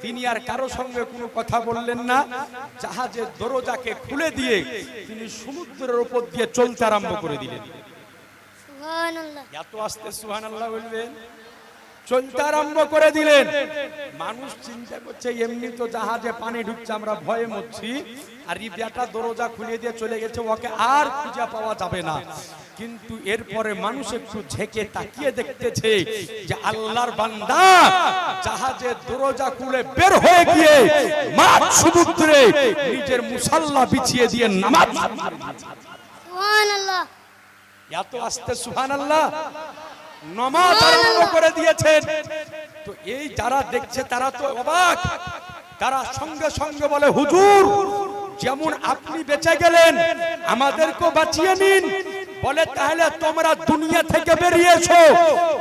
তিনি আর কারো সঙ্গে কোনো কথা বললেন না, জাহাজের দরজাকে খুলে দিয়ে তিনি সমুদ্রের উপর দিয়ে চলতে আরম্ভ করে দিলেন। সুবহানাল্লাহ। এত আস্তে সুবহানাল্লাহ বলবেন, চলতে আরম্ভ করে দিলেন। মানুষ চিন্তা করছে এমনি তো জাহাজে পানি ঢুকছে, আমরা ভয়ে মরছি, আর এই বেটা দরজা খুলে দিয়ে চলে গেছে, ওকে আর খুঁজে পাওয়া যাবে না। কিন্তু এরপরে মানুষ একটু ঝেঁকে তাকিয়ে দেখতেছে যে আল্লাহর বান্দা জাহাজের দরজা খুলে বের হয়ে গিয়ে মাঝ সমুদ্রে নিজের মুসাল্লা বিছিয়ে দিয়ে নামাজ। সুবহানাল্লাহ। এত আস্তে সুবহানাল্লাহ নামাজ আরম্ভ করে দিয়েছেন। তো এই যারা দেখছে তারা তো অবাক, তারা সঙ্গে সঙ্গে বলে, হুজুর যেমন আপনি বেঁচে গেলেন আমাদেরকেও বাঁচিয়ে নিন। বলে তাহলে তোমরা দুনিয়া থেকে বেরিয়েছো,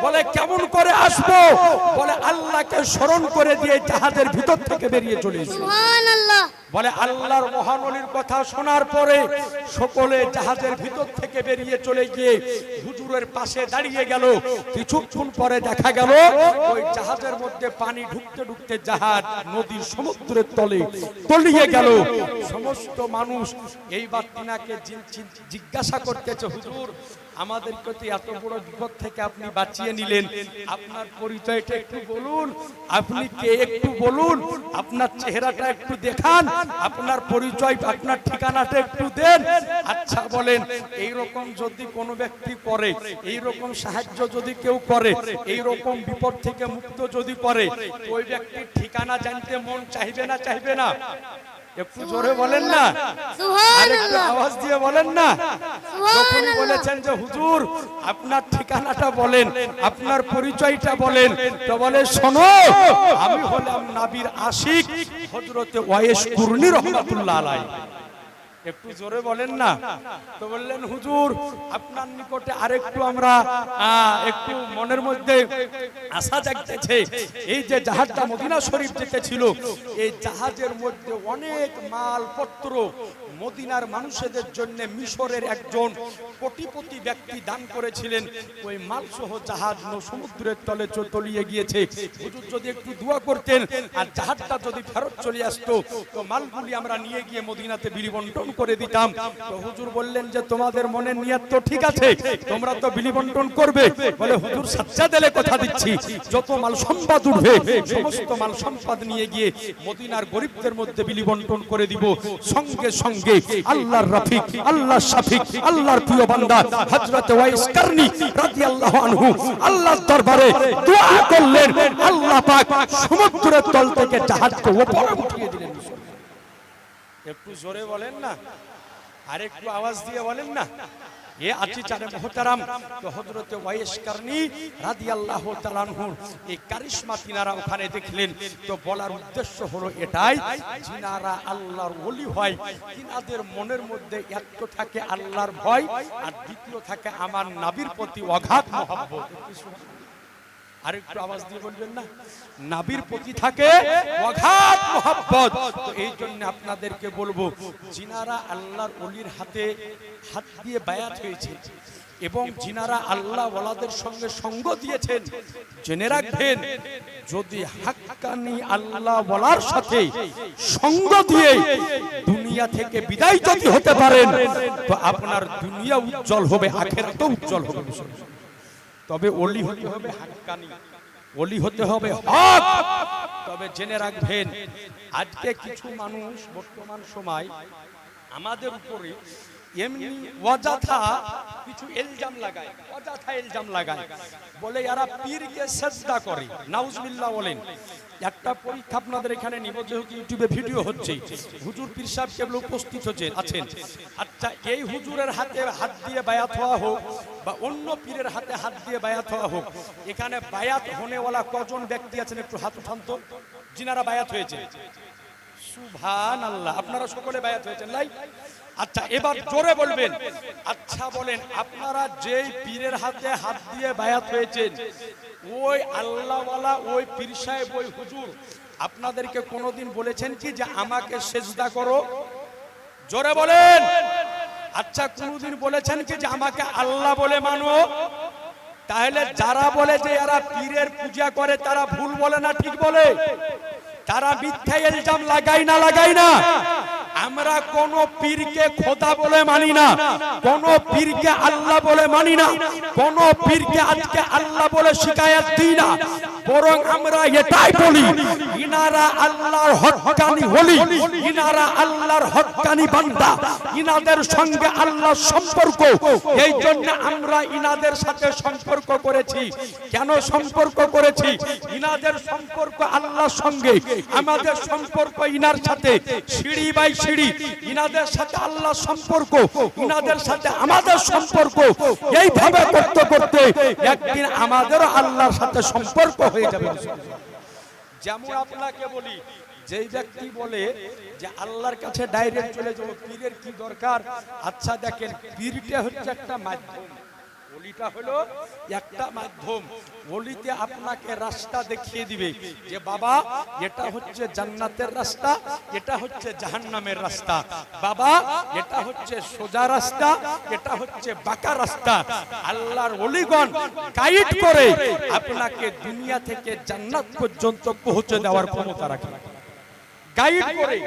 বলে কেমন করে আসবো? বলে আল্লাহকে স্মরণ করে দিয়ে জাহাজের ভিতর থেকে বেরিয়ে চলে এসো। সুবহানাল্লাহ। বলে আল্লাহর মহানলির কথা শোনার পরে সকলে জাহাজের ভিতর থেকে বেরিয়ে চলে গিয়ে হুজুরের পাশে দাঁড়িয়ে গেল। কিছুক্ষণ পরে দেখা গেল ওই জাহাজের মধ্যে পানি ঢুকতে ঢুকতে জাহাজ নদীর সমুদ্রের তলে তলিয়ে গেল। সমস্ত মানুষ এইবার তিনাকে জিজ্ঞাসা করতেছে, হুজুর আমাদেরকে তো এত বড় বিপদ থেকে আপনি বাঁচিয়ে নিলেন, আপনার পরিচয়টা একটু বলুন, আপনি কে একটু বলুন, আপনার চেহারাটা একটু দেখান, আপনার পরিচয় আপনার ঠিকানাটা একটু দেন। আচ্ছা বলেন, এই রকম যদি কোনো ব্যক্তি করে, এই রকম সাহায্য যদি কেউ করে, এই রকম বিপদ থেকে মুক্ত যদি করে, ওই ব্যক্তির ঠিকানা জানতে মন চাইবে না চাইবে না? একটু জোরে বলেন না, আর একটু আওয়াজ দিয়ে বলেন না। যখনই বলেছেন যে হুজুর আপনার ঠিকানাটা বলেন, আপনার পরিচয়টা বলেন, তো বলে শোনো আমি হলাম নবীর আশিক হযরতে ওয়াইস কুরনি রাহমাতুল্লাহ আলাইহি। একটু জোরে বলেন না। তো বললেন হুজুর আপনার নিকটে আরেকটু আমরা একটু মনের মধ্যে আশা জাগতেছে। এই যে জাহাজটা মদিনা শরীফ যেতে ছিল, এই জাহাজের মধ্যে অনেক মালপত্র মদিনার মানুষদের জন্য মিশরের একজন কোটিপতি ব্যক্তি দান করেছিলেন। ওই মালসহ জাহাজ সমুদ্রের তলে তলিয়ে গিয়েছে। হুজুর যদি একটু দোয়া করতেন আর জাহাজটা যদি ফেরত চলে আসতো, তো মালগুলি আমরা নিয়ে গিয়ে মদিনাতে বিলি বন্টন করে দিতাম। তো হুজুর বললেন যে তোমাদের মনের নিয়ত তো ঠিক আছে, তোমরা তো বিলি বন্টন করবে। বলে হুজুর সাচ্চা দিলে কথা দিচ্ছি, যত মাল সম্পদ উঠবে সমস্ত মাল সম্পদ নিয়ে গিয়ে মদিনার গরিবদের মধ্যে বিলি বন্টন করে দিব। সঙ্গে সঙ্গে আল্লাহর রফিক, আল্লাহর শফিক, আল্লাহর প্রিয় বান্দা হযরত ওয়াইস কারনী রাদিয়াল্লাহু আনহু আল্লাহর দরবারে দোয়া করলেন, আল্লাহ পাক সমুদ্রের তল থেকে জাহাজকে উপরে উঠিয়ে দিলেন। একটু জোরে বলেন না, আর একটু আওয়াজ দিয়ে বলেন না। এ আছি চারে মুহতারাম, তো হযরত ওয়াইস কারনী রাদিয়াল্লাহু তাআলা আনহু এই কারিশমা তিনারা ওখানে দেখলেন। তো বলার উদ্দেশ্য হলো এটাই, যিনারা আল্লাহর ওলি হয় তিনাদের মনের মধ্যে এক তো থাকে আল্লাহর ভয়, আর দ্বিতীয় থাকে আমার নবীর প্রতি অগাধ মহব্বত। আর একটু আওয়াজ দিয়ে বলবেন না, নবীর প্রতি থাকে অগাধ মহব্বত। তো এই জন্য আপনাদেরকে বলবো, যিনারা আল্লাহর ওলির হাতে হাত দিয়ে বায়াত হয়েছে এবং যিনারা আল্লাহ ওয়ালাদের সঙ্গে সঙ্গ দিয়েছেন, জেনে রাখবেন যদি হাক্কানি আল্লাহ ওয়ালার সাথে সঙ্গ দিয়ে দুনিয়া থেকে বিদায় যদি হতে পারেন, তো আপনার দুনিয়া উজ্জ্বল হবে, আখিরাতও উজ্জ্বল হবে। তবে ওলি হতে হবে হাক্কানি, ওলি হতে হবে হক। তবে জেনে রাখবেন আজকে কিছু মানুষ বর্তমান সময় আমাদের উপরে এমনি অযথা কিছু ইলজাম লাগায়, অযথা ইলজাম লাগায়, বলে এরা পীরকে সিজদা করে। নাউজুবিল্লাহ বলেন। একটা পরীক্ষা আপনাদের এখানে নিব, যেহেতু ইউটিউবে ভিডিও হচ্ছে, হুজুর পীর সাহেব কেবল উপস্থিত আছেন। আচ্ছা এই হুজুরের হাতে হাত দিয়ে বায়াত হওয়া হোক বা অন্য পীরের হাতে হাত দিয়ে বায়াত হওয়া হোক, এখানে বায়াত হনেওয়ালা কজন ব্যক্তি আছেন একটু হাত উঠান তো, যিনারা বায়াত হয়েছে। সুবহানাল্লাহ, আপনারা সকলে বায়াত হয়েছেন লাই? আচ্ছা এবার জোরে বলবেন। আচ্ছা বলেন, আপনারা যেই পীরের হাতে হাত দিয়ে বায়াত হয়েছেন, ওই আল্লাহওয়ালা ওই পীর সাহেব ওই হুজুর আপনাদেরকে কোনোদিন বলেছেন কি যে আমাকে সিজদা করো? জোরে বলেন। আচ্ছা কোনোদিন বলেছেন কি যে আমাকে আল্লাহ বলে মানো? তাহলে যারা বলে যে এরা পীরের পূজা করে তারা ভুল বলে না ঠিক বলে? তারা মিথ্যা ইলজাম লাগায় না আমরা কোন পীরকে খোদা বলে মানি না, কোন পীরকে আল্লাহ বলে মানি না, কোন পীরকে আজকে আল্লাহ বলে শিকায়াত দিই না, বরং আমরা এটাই বলি ইনারা আল্লাহর হক্কানি ওলি, ইনারা আল্লাহর হক্কানি বান্দা, ইনাদের সঙ্গে আল্লাহর সম্পর্ক। এই জন্য আমরা ইনাদের সাথে সম্পর্ক করেছি। কেন সম্পর্ক করেছি? ইনাদের সম্পর্ক আল্লাহর সঙ্গে, আমাদের সম্পর্ক ইনার সাথে সিঁড়ি বাই সিঁড়ি। ইনাদের সাথে আল্লাহর সম্পর্ক, ইনাদের সাথে আমাদের সম্পর্ক। এইভাবে করতে করতে একদিন আমাদেরও আল্লাহর সাথে সম্পর্ক হয়ে যাবে। যেমন আপনাকে বলি, যেই ব্যক্তি বলে যে আল্লাহর কাছে ডাইরেক্ট চলে যাবো, পীরের কি দরকার? আচ্ছা দেখেন, পীরটা হচ্ছে একটা মাধ্যম, ওলিটা হলো একটা মাধ্যম। ওলিতে আপনাকে রাস্তা দেখিয়ে দিবে যে বাবা এটা হচ্ছে জান্নাতের রাস্তা, এটা হচ্ছে জাহান্নামের রাস্তা, বাবা এটা হচ্ছে সোজা রাস্তা, এটা হচ্ছে বাঁকা রাস্তা। আল্লাহর ওলিগণ গাইড করে আপনাকে দুনিয়া থেকে জান্নাত পর্যন্ত পৌঁছে দেওয়ার ক্ষমতা রাখে। গাইড করে,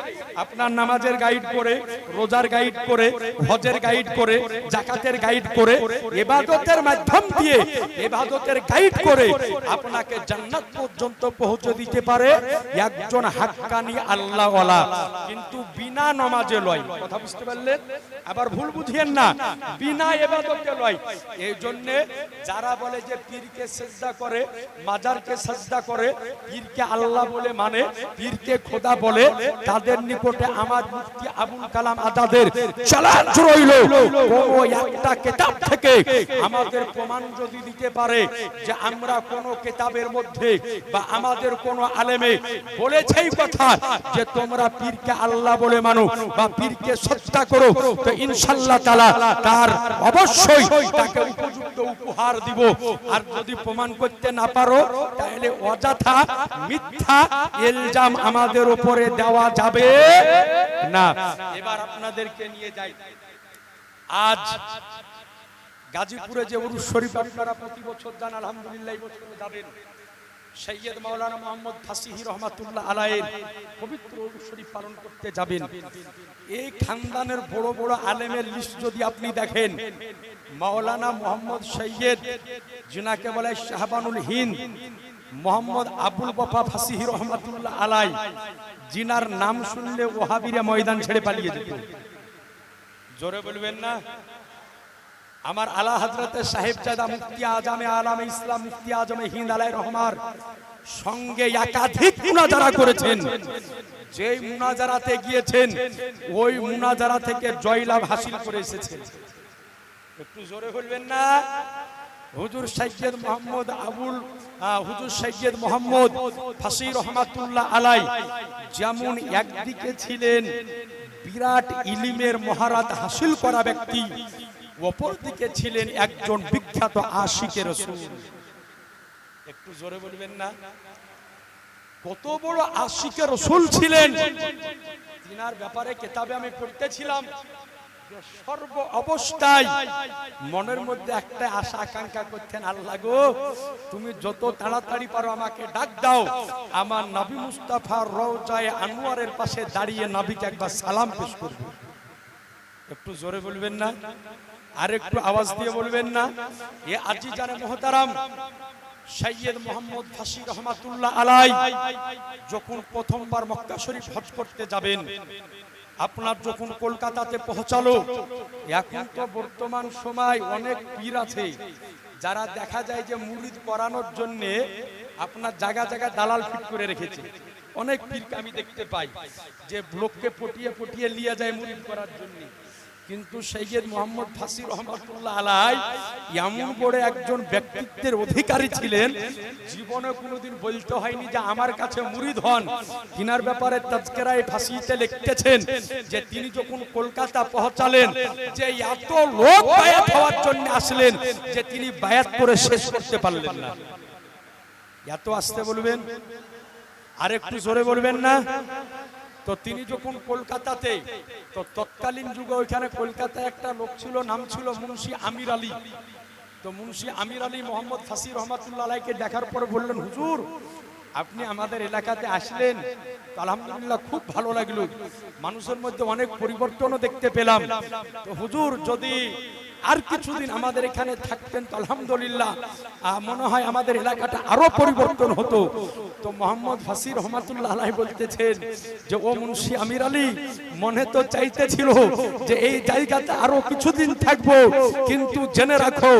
আপনার নামাজের গাইড করে, রোজার গাইড করে, হজের গাইড করে, যাকাতের গাইড করে, ইবাদতের মাধ্যম দিয়ে ইবাদতের গাইড করে আপনাকে জান্নাত পর্যন্ত পৌঁছে দিতে পারে একজন হাক্কানি আল্লাহওয়ালা। কিন্তু বিনা নামাজে লয়। কথা বুঝতে পারলেন? আবার ভুল বুঝিয়েন না, বিনা ইবাদতে লয়। এই জন্য যারা বলে যে পীরকে সিজদা করে, মাজারকে সিজদা করে, পীরকে আল্লাহ বলে মানে, পীরকে খোদা বলে, তাদের নিকটে আমার মুফতি আবুল কালাম আজাদের চ্যালেঞ্জ রইল, কোন একটা কিতাব থেকে আমাদের প্রমাণ যদি দিতে পারে যে আমরা কোন কিতাবের মধ্যে বা আমাদের কোন আলেমে বলেছে এই কথা যে তোমরা পীরকে আল্লাহ বলে মানো বা পীরকে শ্রদ্ধা করো, তো ইনশাআল্লাহ তাআলা তার অবশ্যই তাকে উপযুক্ত উপহার দিব। আর যদি প্রমাণ করতে না পারো তাহলে অযথা মিথ্যা ইলজাম আমাদের উপরে দেওয়া যাবে না। এবার আপনাদেরকে নিয়ে যাই, আজ গাজীপুরে যে উরুস শরীফ আপনারা প্রতি বছর যান, আলহামদুলিল্লাহ এই বছর যাবেন। সৈয়দ মাওলানা মুহাম্মদ ফাসিহি রহমাতুল্লাহ আলাইহির পবিত্র উরুস শরীফ পালন করতে যাবেন। এই খানদানের বড় বড় আলেমের লিস্ট যদি আপনি দেখেন, মাওলানা মুহাম্মদ সৈয়দ, যিনাকে বলে শাহবানুল হিন্দ, মোহাম্মদ আবুল বাফা ফাসিহি রহমাতুল্লাহ আলাই, জিনার নাম শুনলে ওহাবিরা ময়দান ছেড়ে পালিয়ে যেত। জোরে বলবেন না? আমার আলা হযরতে সাহেবজাদা মুফতি আজমে আলামে ইসলাম মুফতি আজমে হিন্দ আলাইহির রহমার সঙ্গে একাধিক মুনাজারা করেছেন। যেই মুনাজারাতে গিয়েছেন ওই মুনাজারা থেকে জয়লাভ হাসিল করে এসেছেন। একটু জোরে বলবেন না? হুজুর সৈয়দ মোহাম্মদ হুজুর সৈয়দ মোহাম্মদ ফাসিহি রহমাতুল্লাহ আলাই যেমন একদিকে ছিলেন বিরাট ইলমের মহারাত হাসিল করা ব্যক্তি, অপর দিকে ছিলেন একজন বিখ্যাত আশিকে রাসূল। একটু জোরে বলবেন না? কত বড় আশিকে রাসূল ছিলেন। তিনার ব্যাপারে কিতাবে আমি পড়তেছিলাম, সর্ব অবস্থায় মনের মধ্যে একটা আশা আকাঙ্ক্ষা করতেন, আল্লাহ গো তুমি যত তাড়াতাড়ি পারো আমাকে ডাক দাও, আমার নবী মুস্তাফার রওজায়ে আনোয়ারের পাশে দাঁড়িয়ে নবীকে একবার সালাম পেশ করব। একটু জোরে বলবেন না? আর একটু আওয়াজ দিয়ে বলবেন না? এ আজিজানে মুহতারাম, সৈয়দ মোহাম্মদ ফাসিহি রহমাতুল্লাহ আলাই যখন প্রথমবার মক্কা শরীফ হজ করতে যাবেন, আপনার যখন কলকাতাতে পৌঁছালো, এখন তো বর্তমান সময় অনেক পীর আছে যারা দেখা যায় যে মুরিদ করানোর জন্য আপনার জায়গা জায়গা দালাল ফিট করে রেখেছে। অনেক পীরকে আমি দেখতে পাই যে লোককে পটিয়ে পটিয়ে নিয়ে যায় মুরিদ করার জন্য। কিন্তু সৈয়দ মোহাম্মদ ফাসিহি রহমাতুল্লাহ আলাই এমন বড় একজন ব্যক্তিত্বের অধিকারী ছিলেন, জীবনে কোনোদিন বলতে হয়নি যে আমার কাছে মুরিদ হন। তিনার ব্যাপারে তাজকিরায়ে ফাসিহিতে লিখতেছেন যে তিনি যখন কলকাতা পৌঁছালেন, যে এত লোক বায়াত হওয়ার জন্য আসলেন যে তিনি বায়াত করে শেষ করতে পারলেন না। এত আস্তে বলবেন, আর একটু জোরে বলবেন না? তো তিনি যখন কলকাতাতে, তো তৎকালীন যুগে ওইখানে কলকাতায় একটা লোক ছিল, নাম ছিল মুন্সি আমির আলী। তো মুন্সি আমির আলী মোহাম্মদ ফাসিহি রহমাতুল্লাহ আলাইকে দেখার পরে বললেন, হুজুর আপনি আমাদের এলাকাতে আসলেন, তো আলহামদুলিল্লাহ খুব ভালো লাগলো। মানুষের মধ্যে অনেক পরিবর্তনও দেখতে পেলাম। তো হুজুর যদি আর কিছুদিন আমাদের এখানে থাকতেন তো আলহামদুলিল্লাহ মনে হয় আমাদের এলাকাটা আরো পরিবর্তন হতো। তো মোহাম্মদ ফাসি রহমাতুল্লাহ আলাইহি বলতেছেন যে ও মুন্সি আমির আলী, মনে তো চাইতেছিল যে এই জায়গাতে আরো কিছুদিন থাকবো, কিন্তু জেনে রাখো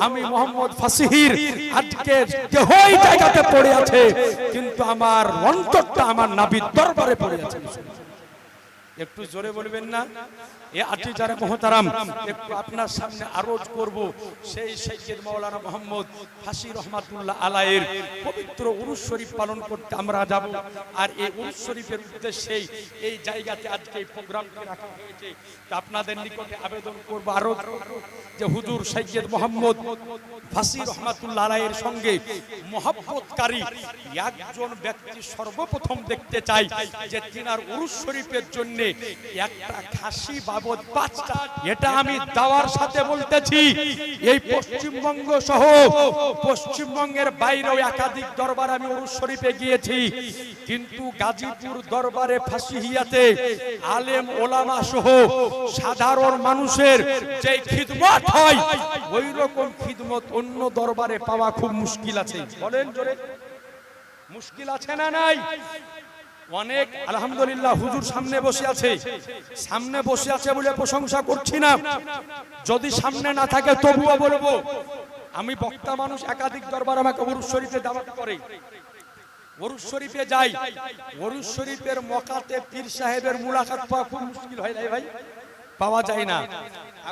আমি মোহাম্মদ ফাসিহির আজকে দেহই জায়গাতে পড়ে আছে, কিন্তু আমার অন্তরটা আমার নবীর দরবারে পড়ে আছে। একটু জোরে বলবেন না? এ আটি যারা মহতারাম, একটু আপনার সামনে আরজ করব সেই সৈয়দ মাওলানা মোহাম্মদ ফাসি রহমাতুল্লাহ আলাইহির পবিত্র উরুস শরীফ পালন করতে আমরা যাব। আর এই উরুস শরীফের উদ্দেশ্যেই এই জায়গাতে আজকে এই প্রোগ্রামটি রাখা হয়েছে। তা আপনাদের নিকটে আবেদন করব, আরজ যে হুজুর সৈয়দ মোহাম্মদ ফাসি রহমাতুল্লাহ আলাইহির সঙ্গে মহব্বতকারী একজন ব্যক্তি সর্বপ্রথম দেখতে চাই যে তিনার উরুস শরীফের জন্য একটা খাসি বাবদ 5টা, এটা আমি দাওয়ার সাথে বলতেছি। এই পশ্চিমবঙ্গ সহ পশ্চিমবঙ্গের বাইরেও একাধিক দরবার আমি উরুস শরীফে গিয়েছি, কিন্তু গাজীপুর দরবারে ফাসিহিয়াতে আলেম ওলামা সহ সাধারণ মানুষের যে খিদমত হয় ওই রকম খিদমত অন্য দরবারে পাওয়া খুব মুশকিল আছে। বলেন জোরে, মুশকিল আছে না নাই? অনেক আলহামদুলিল্লাহ হুজুর সামনে বসে আছে, সামনে বসে আছে বলে প্রশংসা করছি না, যদি সামনে না থাকে তবুও বলবো আমি বক্তা মানুষ, একাধিক দরবার আমাকে উরুস শরীফে দাওয়াত করে, উরুস শরীফে যাই। উরুস শরীফের মকাতে পীর সাহেবের মুলাকাত পাওয়া খুব মুশকিল হয় নাই ভাই, পাওয়া যায় না।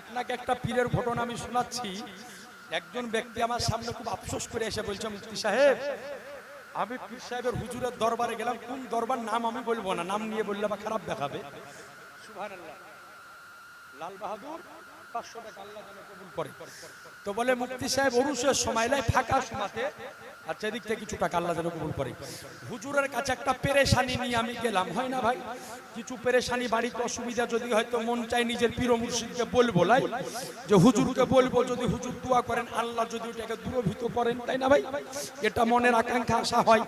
আপনাকে একটা পীরের ঘটনা আমি শোনাচ্ছি। একজন ব্যক্তি আমার সামনে খুব আফসোস করে এসে বলছে, মুফতি সাহেব আমি পীর সাহেবের হুজুরের দরবারে গেলাম, কোন দরবার নাম আমি বলবো না, নাম নিয়ে বললে বা খারাপ দেখাবে। সুবহানাল্লাহ, লাল বাহাদুর 500 টাকা আল্লাহ যেন কবুল করে। তো বলে মুফতি সাহেব উরুসের সময় লাই ফাঁকা সময়তে, আচ্ছা এদিক থেকে কিছু টাকা আল্লাহ যেন কবুল করে। হুজুরের কাছে একটা পেরেশানি নিয়ে আমি গেলাম, হয় না ভাই? কিছু পেরেশানি, বাড়িতে অসুবিধা যদি হয়তো মন চাই নিজের পীর মুর্শিদকে বলবো, লাই যে হুজুরকে বলবো, যদি হুজুর দোয়া করেন আল্লাহ যদি ওটাকে দূরভূত করেন, তাই না ভাই? এটা মনের আকাঙ্ক্ষা আশা হয়।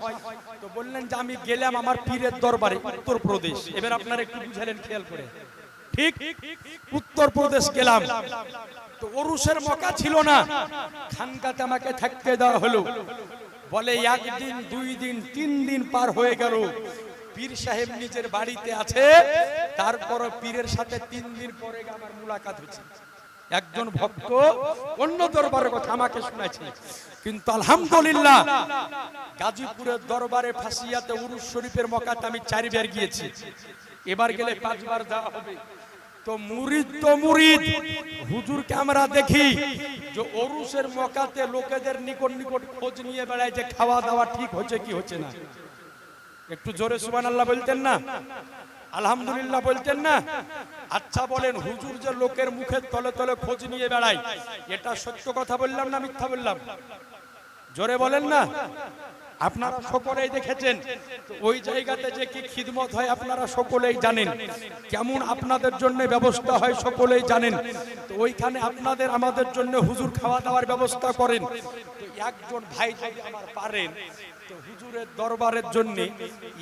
তো বললেন যে আমি গেলাম আমার পীরের দরবারে উত্তরপ্রদেশ। এবার আপনারা একটু বুঝালেন খেয়াল করে, ঠিক উত্তরপ্রদেশ গেলাম। তো উরুসের মকা ছিল না, খানকাতে আমাকে থাকতে দেওয়া হলো। বলে একদিন, 2 দিন, 3 দিন পার হয়ে গেল, পীর সাহেব নিজের বাড়িতে আছে, তারপর পীরের সাথে 3 দিন পরে আমার মুলাকাত হয়েছে। একজন ভক্ত অন্য দরবারের কথা আমাকে শোনাচ্ছে, কিন্তু আলহামদুলিল্লাহ গাজীপুরের দরবারে ফাসিয়াতে উরুস শরীফের মকাতে আমি 4 বার গিয়েছি, এবার গেলে 5 বার যাওয়া হবে। তো মুরিদ তো মুরিদ, হুজুরকে আমরা দেখি যে উরুসের মকাতে লোকেদের নিকট নিকট খোঁজ নিয়ে বেড়ায় যে খাওয়া দাওয়া ঠিক হচ্ছে কি হচ্ছে না। একটু জোরে সুবহানাল্লাহ বলতেন না? আলহামদুলিল্লাহ বলতেন না? আচ্ছা বলেন, হুজুর যে লোকের মুখের তলে তলে খোঁজ নিয়ে বেড়ায়, এটা সত্য কথা বললাম না মিথ্যা বললাম? জোরে বলেন না? আপনারা সকলেই দেখেছেন ওই জায়গাতে যে কি খিদমত হয় আপনারা সকলেই জানেন, কেমন আপনাদের জন্য ব্যবস্থা হয় সকলেই জানেন। তো ওইখানে আপনাদের আমাদের জন্য হুজুর খাওয়া দাওয়ার ব্যবস্থা করেন। তো একজন ভাই যদি আমার পারেন তো হুজুরের দরবারের জন্য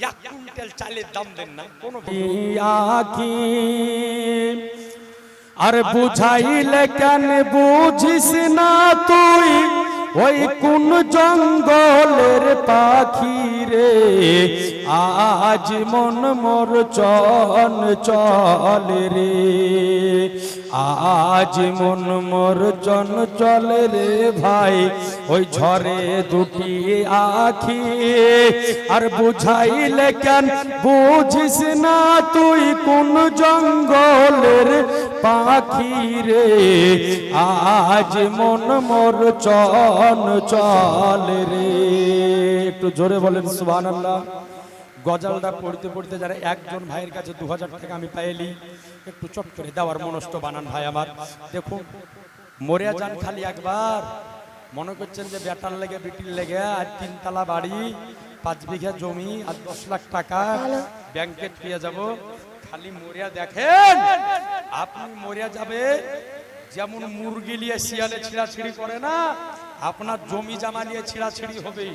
1 কুইন্টাল চালের দাম দেন না কোনো আর বুঝাইলে কেন বুঝিস না তুই, ওই কোন জঙ্গলের পাখি রে, আজ মন মোর চন চল রে, আজ মন মোর চন চল রে ভাই, ওই ঝরে দুটি আখি। আর বুঝাইলে কেন বুঝিস না তুই কোন জঙ্গলের পাখি রে, আজ মন মোর চন চল রে। একটু জোরে বলেন সুবহানাল্লাহ। গজালটা পড়তে পড়তে যারা একজন ভাইয়ের কাছে 2000 টাকা আমি পাইলি, একটু চট করে দেওয়ার মনস্থ বানান ভাই আমার। দেখুন মরিয়া যান খালি একবার, মনে করছেন যে বেটার লেগে বিটির লেগে আর 3 তলা বাড়ি, 5 বিঘা জমি আর 10 লাখ টাকা ব্যাংকে পেয়ে যাব। খালি মরিয়া দেখেন, আপনি মরিয়া যাবে যেমন মুরগি লিয়ে শিয়ালে ছিঁড়াছিড়ি করে না, আপনার জমি জামা নিয়ে ছিঁড়াছিঁড়ি হবে,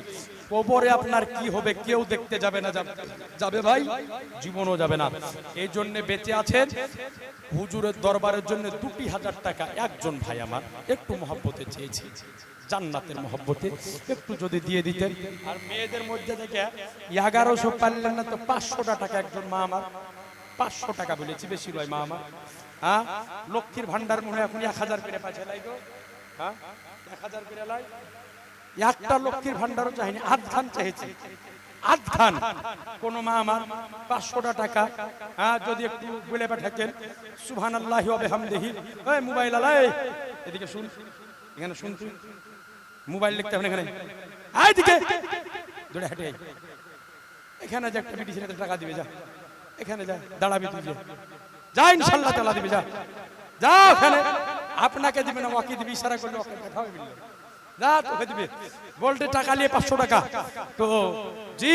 কবরে আপনার কি হবে কেউ দেখতে যাবে না। যাবে ভাই, জীবনও যাবে না। এই জন্য বেঁচে আছেন হুজুরের দরবারের জন্য 2000 টাকা একজন ভাই আমার একটু মহব্বতে চেয়েছি, জান্নাতের মহব্বতে একটু যদি দিয়ে দিতেন। আর মেয়েদের মধ্যে থেকে 1100 পারলেন না তো 500 টাকা একজন মা আমার, 500 টাকা বলেছি, বেশি নয় মা আমার। হ্যাঁ, লক্ষ্মীর ভান্ডার মনে হয় এখন 1000 করে পাচ্ছে লাই গো। হ্যাঁ, 1000 করে লাই। একটা লক্ষ্মীর ভান্ডারও চাইনি, আধখান চাইছি, আধখান। কোন মা আমার 500 টাকা হ্যাঁ যদি একটু বলে পাঠাতেন। সুবহানাল্লাহি ওয়া বিহামদিহি। এই মোবাইল আলাই এদিকে শুন, এখানে শুন, তুই মোবাইল লিখতে হবে এখানে, আয় দিকে দৌড়ে হেঁটে এখানে যে একটা বিটি ছেলেতে টাকা দিবে, যা এখানে যা দাঁড়াবি তুই, যা ইনশাআল্লাহ তাআলা দিবে, যা যা ওখানে। আপনাকে দিবে না, ওকে দিবি, ইশারা করলে ওকে পাঠাবে, যা তোকে দিবে। বলতে টাকা নিয়ে 500 টাকা তো জি,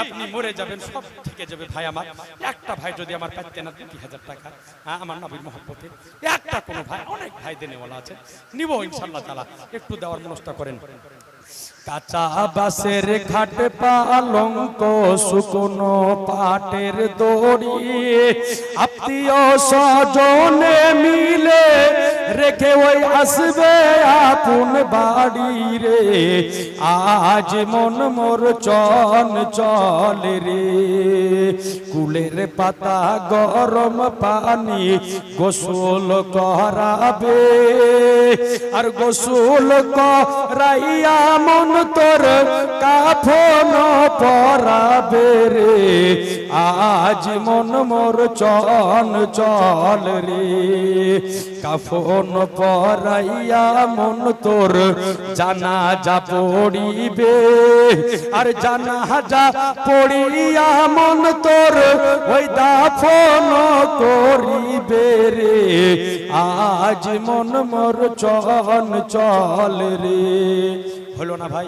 আপনি মরে যাবেন, সব থেকে যাবে ভাই আমার। একটা ভাই যদি আমার পাইতে না 2000 টাকা, হ্যাঁ আমার নবীর মহব্বতে একটা কোনো ভাই, অনেক ভাই দেনেওয়ালা আছে, নিব ইনশাআল্লাহ তাআলা, একটু দেওয়ার মনস্থ করেন। কাঁচা বাসের খাট পালঙ্ক শুকনো পাটের দড়ি, আত্মীয় স্বজনে মিলে রেখে ওই আসবে আপন বাড়ি রে। আজ মন মোর চঞ্চল রে, কুলের পাতা গরম পানি গোসল করাবে, আর গোসল করাইয়া মন তোর কাফন পরাবে রে। আজ মন মোর চঞ্চল রে, কাফন পরাইয়া মন তোর জানাজা পড়িবে, আর জানাজা পড়িয়া মন তোর ওই দাফন করিবে রে। আজ মন মোর চঞ্চল রে। হলো না ভাই,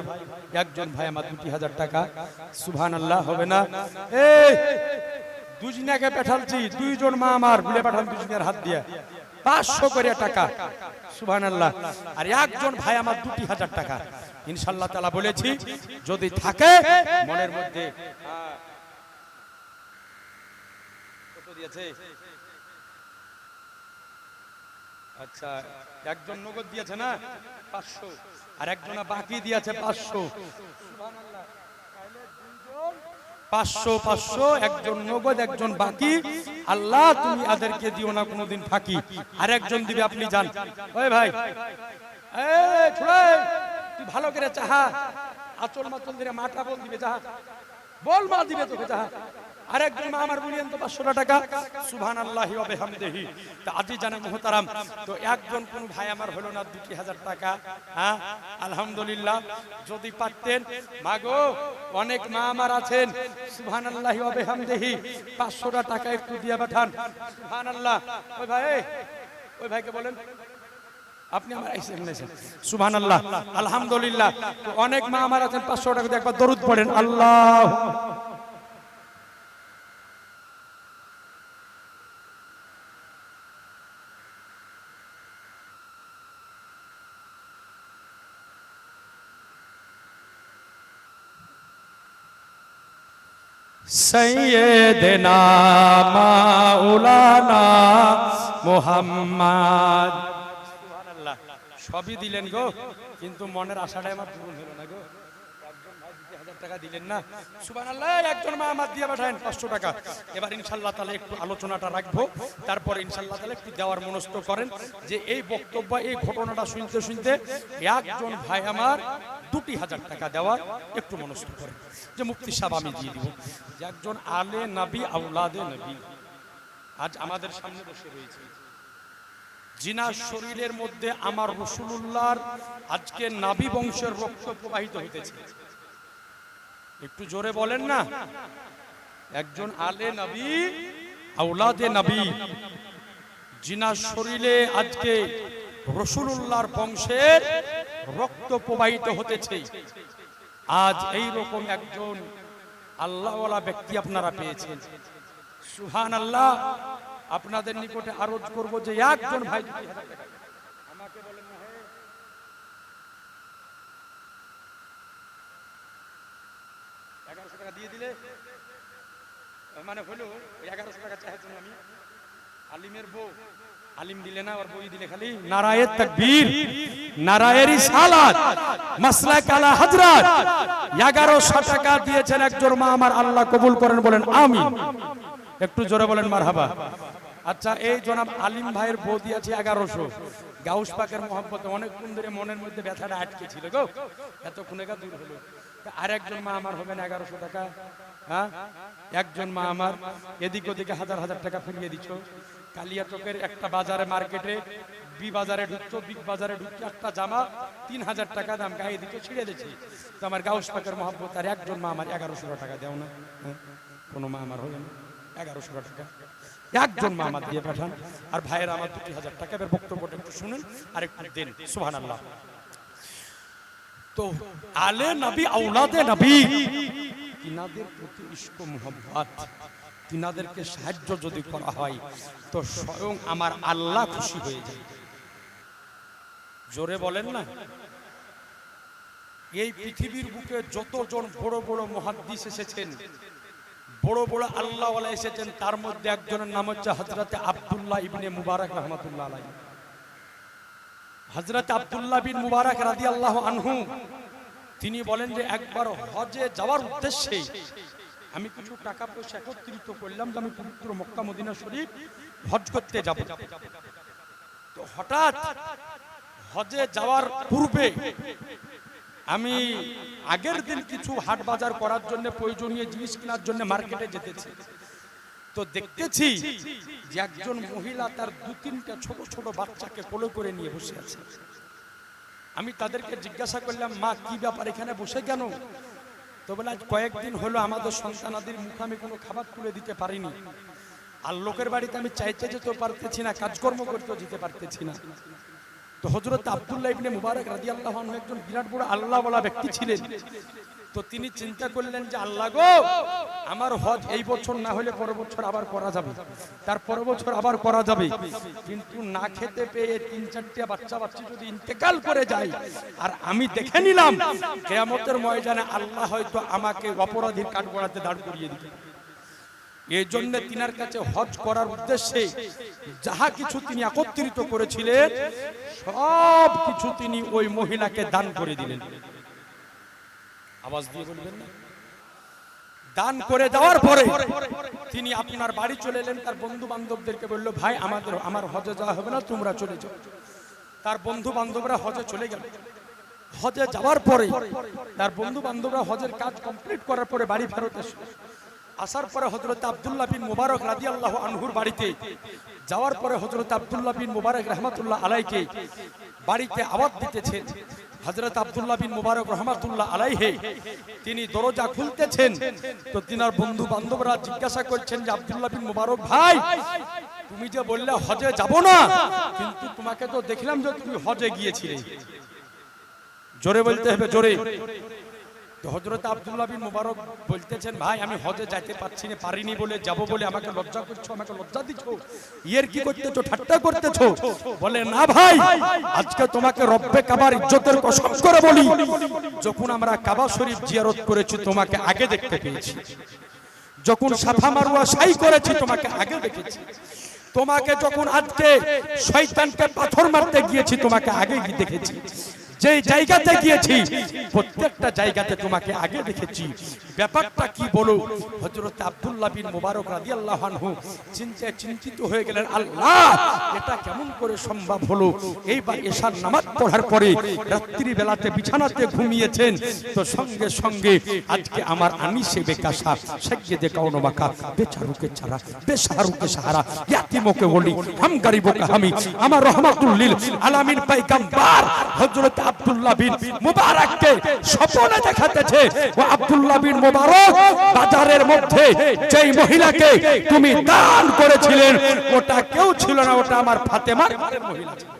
একজন ভাই আমার 2000 টাকা, সুবহানাল্লাহ হবে না? এই দুজনাকে পাঠালছি, দুইজন মা আমার বলে পাঠান, দুজনের হাত দিয়ে 500 করে টাকা, সুবহানাল্লাহ। আর একজন ভাই আমার 2000 টাকা ইনশাআল্লাহ তাআলা বলেছি, যদি থাকে মনের মধ্যে। কত দিয়েছে? আচ্ছা, একজন নগদ দিয়েছে না 500, আর একজন বাকি দিয়েছে 500, সুবহানাল্লাহ। 500 500, একজন নগদ একজন বাকি। আল্লাহ তুমি আদেরকে দিও না কোনোদিন ফাঁকি। আর একজন দিবে, আপনি যান। ওই ভাই, এই ছোড়ে তুই ভালো করে চাহা, আচল মাচল ধরে মাটা বল দিবে, চাহা বল মা দিবে তোকে, চাহা। আর একজন মা আমার বলিয়েন তো 500 টাকা, সুবহানাল্লাহি ওয়া বিহামদিহি। তা আজি জানা মুহতারাম, তো একজন কোন ভাই আমার হলো না 2000 টাকা। হ্যাঁ আলহামদুলিল্লাহ, যদি পারতেন মাগো, অনেক মা আমার আছেন, সুবহানাল্লাহি ওয়া বিহামদিহি, 500 টাকা একটু দিয়ে পাঠান, সুবহানাল্লাহ। ওই ভাই, ওই ভাইকে বলেন আপনি আমার এসেছেন, সুবহানাল্লাহ আলহামদুলিল্লাহ। তো অনেক মা আমার আছেন, 500 টাকা দিয়ে একবার দরুদ পড়েন, আল্লাহ। সৈয়দনা মাওলানা মুহাম্মদ, সুবহানাল্লাহ। সবই দিলেন গো, কিন্তু মনের আশাটাই আমার পূরণ হলো না গো। একজন ভাই 2000 টাকা দিলেন না, সুবহানাল্লাহ। একজন মা আমার দিয়ে পাঠান 500 টাকা। এবার ইনশাআল্লাহ তাআলা একটু আলোচনাটা রাখবো, তারপরে ইনশাআল্লাহ তাআলা একটু দেওয়ার মনস্থ করেন। যে এই বক্তব্য, এই ঘটনাটা শুনতে শুনতে একজন ভাই আমার 2000 টাকা দেওয়ার একটু মনস্থ করেন, যে মুফতি সাহেব আমি দিয়ে দিব। যে একজন আলে নবী, আওলাদে নবী আজ আমাদের সামনে বসে রয়েছে, জিনার শরীরের মধ্যে আমার রাসূলুল্লাহর আজকে নবী বংশের রক্ত প্রবাহিত হইতেছে। একটু জোরে বলেন না। একজন আলে নবী, আওলাদে নবী, জিনার শরীরে আজকে রাসূলুল্লাহর বংশের রক্ত প্রবাহিত হতেছে। আজ এই রকম একজন আল্লাহওয়ালা ব্যক্তি আপনারা পেয়েছেন, সুবহানাল্লাহ। আপনাদের নিকটে আরজ করব যে একজন ভাই আমাকে বলেন না, মানে হলো 1100 টাকা চাইছেন আমি আলিমের বউ আলিম দিলে না আর বই দিলে খালি নারায়ে তাকবীর নারায়ে রিসালাত মাসলাক আলা হযরত 1100 টাকা দিয়েছেন একজন মা আমার আল্লাহ কবুল করেন বলেন আমিন একটু জোরে বলেন মারহাবা আচ্ছা এই জনাব আলিম ভাইয়ের বউ দিয়েছে 1100 গাউস পাকের মহব্বতে অনেকক্ষণ ধরে মনের মধ্যে ব্যথাটা আটকে ছিল গো এতক্ষণে দূর হলো আর একজন মা আমার হবে না 1100 টাকা হ্যাঁ একজন মা আমার এদিক ওদিকে হাজার হাজার টাকা ফিরিয়ে দিচ্ছ কালিয়াচকের একটা বাজারে মার্কেটে বি বাজারে ঢুকছো বিগ বাজারে ঢুকছো একটা জামা 3000 টাকা দাম গায়ে দিচ্ছ ছিঁড়ে দিচ্ছি তো আমার গাউস পাকের মহব্বত আর একজন মা আমার 1100 টাকা দাও না কোনো মা আমার হবে না 1100 টাকা একজন মা আমার দিয়ে পাঠান আর ভাইয়ের আমার 2000 টাকা এর বক্তব্যটা একটু শুনুন আর একটু দেন সুবহানাল্লাহ তো আলে নবী আওলাদে নবী তিনাদের প্রতি ইশক মোহাম্মত তিনাদেরকে সাহায্য যদি করা হয় তো স্বয়ং আমার আল্লাহ খুশি হয়ে যায় জোরে বলেন না এই পৃথিবীর বুকে যতজন বড় বড় মুহাদ্দিস এসেছেন বড় বড় আল্লাহ ওয়ালা এসেছেন তার মধ্যে একজনের নাম হচ্ছে হযরত আব্দুল্লাহ ইবনে মুবারক রাহমাতুল্লাহ আলাইহি হযরত আব্দুল্লাহ বিন মুবারক রাদিয়াল্লাহু আনহু তিনি বলেন যে একবার হজে যাওয়ার উদ্দেশ্যে আমি কিছু টাকা পয়সা একত্রিত করলাম যে আমি পবিত্র মক্কা মদিনা শরীফ হজ করতে যাব তো হঠাৎ হজে যাওয়ার পূর্বে আমি আগের দিন কিছু হাট বাজার করার জন্য প্রয়োজনীয় জিনিস কেনার জন্য মার্কেটে যেতেছি তো দেখতেছি যে একজন মহিলা তার 2-3টা ছোট ছোট বাচ্চাকে কোলে করে নিয়ে বসে আছে আমি তাদেরকে জিজ্ঞাসা করলাম মা কি ব্যাপার এখানে বসে কেন তো বলে আজ কয়েকদিন হলো আমাদের সন্তানাদের মুখে আমি কোনো খাবার তুলে দিতে পারিনি আর লোকের বাড়িতে আমি চাইতে যেতে পারতেছি না কাজকর্ম করতেও যেতে পারতেছি না তো হযরত আব্দুল্লাহ ইবনে মুবারক রাদিয়াল্লাহু আনহু একজন বিরাট বড় আল্লাহ ওয়ালা ব্যক্তি ছিলেন তো তিনি চিন্তা করলেন যে আল্লাহ গো আমার হজ এই বছর না হলে পরের বছর আবার করা যাবে তার পরের বছর আবার করা যাবে কিন্তু না খেতে পেয়ে 3-4টা বাচ্চা যদি ইন্তেকাল করে যায় আর আমি দেখে নিলাম কিয়ামতের ময়দানে আল্লাহ হয়তো আমাকে অপরাধীর কাঠগড়াতে দাঁড় করিয়ে দিবে এই জন্য তিনার কাছে হজ করার উদ্দেশ্যে যাহা কিছু তিনি একত্রিত করেছিলেন সব কিছু তিনি ওই মহিলাকে দান করে দিলেন আওয়াজ দিয়ে বলবেন না দান করে দেওয়ার পরে তিনি আপনার বাড়ি চলে এলেন তার বন্ধু বান্ধবদেরকে বলল ভাই আমার হজে যাওয়া হবে না তোমরা চলে যাও তার বন্ধু বান্ধবরা হজে চলে গেল হজে যাওয়ার পরে তার বন্ধু বান্ধবরা হজের কাজ কমপ্লিট করার পরে বাড়ি ফেরত আসলো আসার পরে হযরত আব্দুল্লাহ বিন মুবারক রাদিয়াল্লাহু আনহুর বাড়িতে যাওয়ার পরে হযরত আব্দুল্লাহ বিন মুবারক রাহমাতুল্লাহ আলাইহি বাড়িতে আওয়াজ দিতেছেন হযরত আব্দুল্লাহ বিন মুবারক রাহমাতুল্লাহ আলাইহি তিনি দরজা খুলতেছেন তো তিনার বন্ধু বান্ধবরা জিজ্ঞাসা করছেন যে আব্দুল্লাহ বিন মুবারক ভাই তুমি যে বললে হজে যাব না কিন্তু তোমাকে তো দেখলাম যে তুমি হজে গিয়েছিলে জোরে বলতে হবে জোরে তো হযরত আব্দুল্লাহ বিন মুবারক বলতেছেন ভাই আমি হজে যেতে পারিনি বলে যাব বলে আমাকে লজ্জা করছো আমাকে লজ্জা দিছো এর কি করতেছো ঠাট্টা করতেছো বলে না ভাই আজকে তোমাকে রব্বে কাবার ইজ্জতের কসম করে বলি যখন আমরা কাবা শরীফ জিয়ারত করেছি তোমাকে আগে দেখতে পেয়েছি যখন সাফা মারওয়া সাই করেছি তোমাকে আগে দেখেছি তোমাকে যখন আজকে শয়তানকে পাথর মারতে গিয়েছি তোমাকে আগে দেখেছি যে জায়গাতে গিয়েছি প্রত্যেকটা জায়গাতে তোমাকে আগে দেখেছি ব্যাপারটা কি বলো হযরত আব্দুল্লাহ বিন মুবারক রাদিয়াল্লাহু আনহু চিন্তিত হয়ে গেলেন আল্লাহ এটা কেমন করে সম্ভব হলো এইবার এশার নামাজ পড়ার পরে রাত্রি বেলাতে বিছানাতে ঘুমিয়েছেন তো সঙ্গে সঙ্গে আজকে আমার আনিসে বেকাশা সাইয়্যিদে কাউন মাকা বেচারুকে ছাড়া বেসাহারুকে সাহারা ইয়াতিমকে বলি হাম গরিবকে হামি আমার রহমাতুল লিল আলামিন পয়গম্বর হযরত আব্দুল্লাহ বিন মুবারককে স্বপ্নে দেখাতেছে ও আব্দুল্লাহ বিন মুবারক বাজারের মধ্যে যেই মহিলাকে তুমি দান করেছিলেন ওটা কেউ ছিল না ওটা আমার ফাতেমার মহিলা ছিল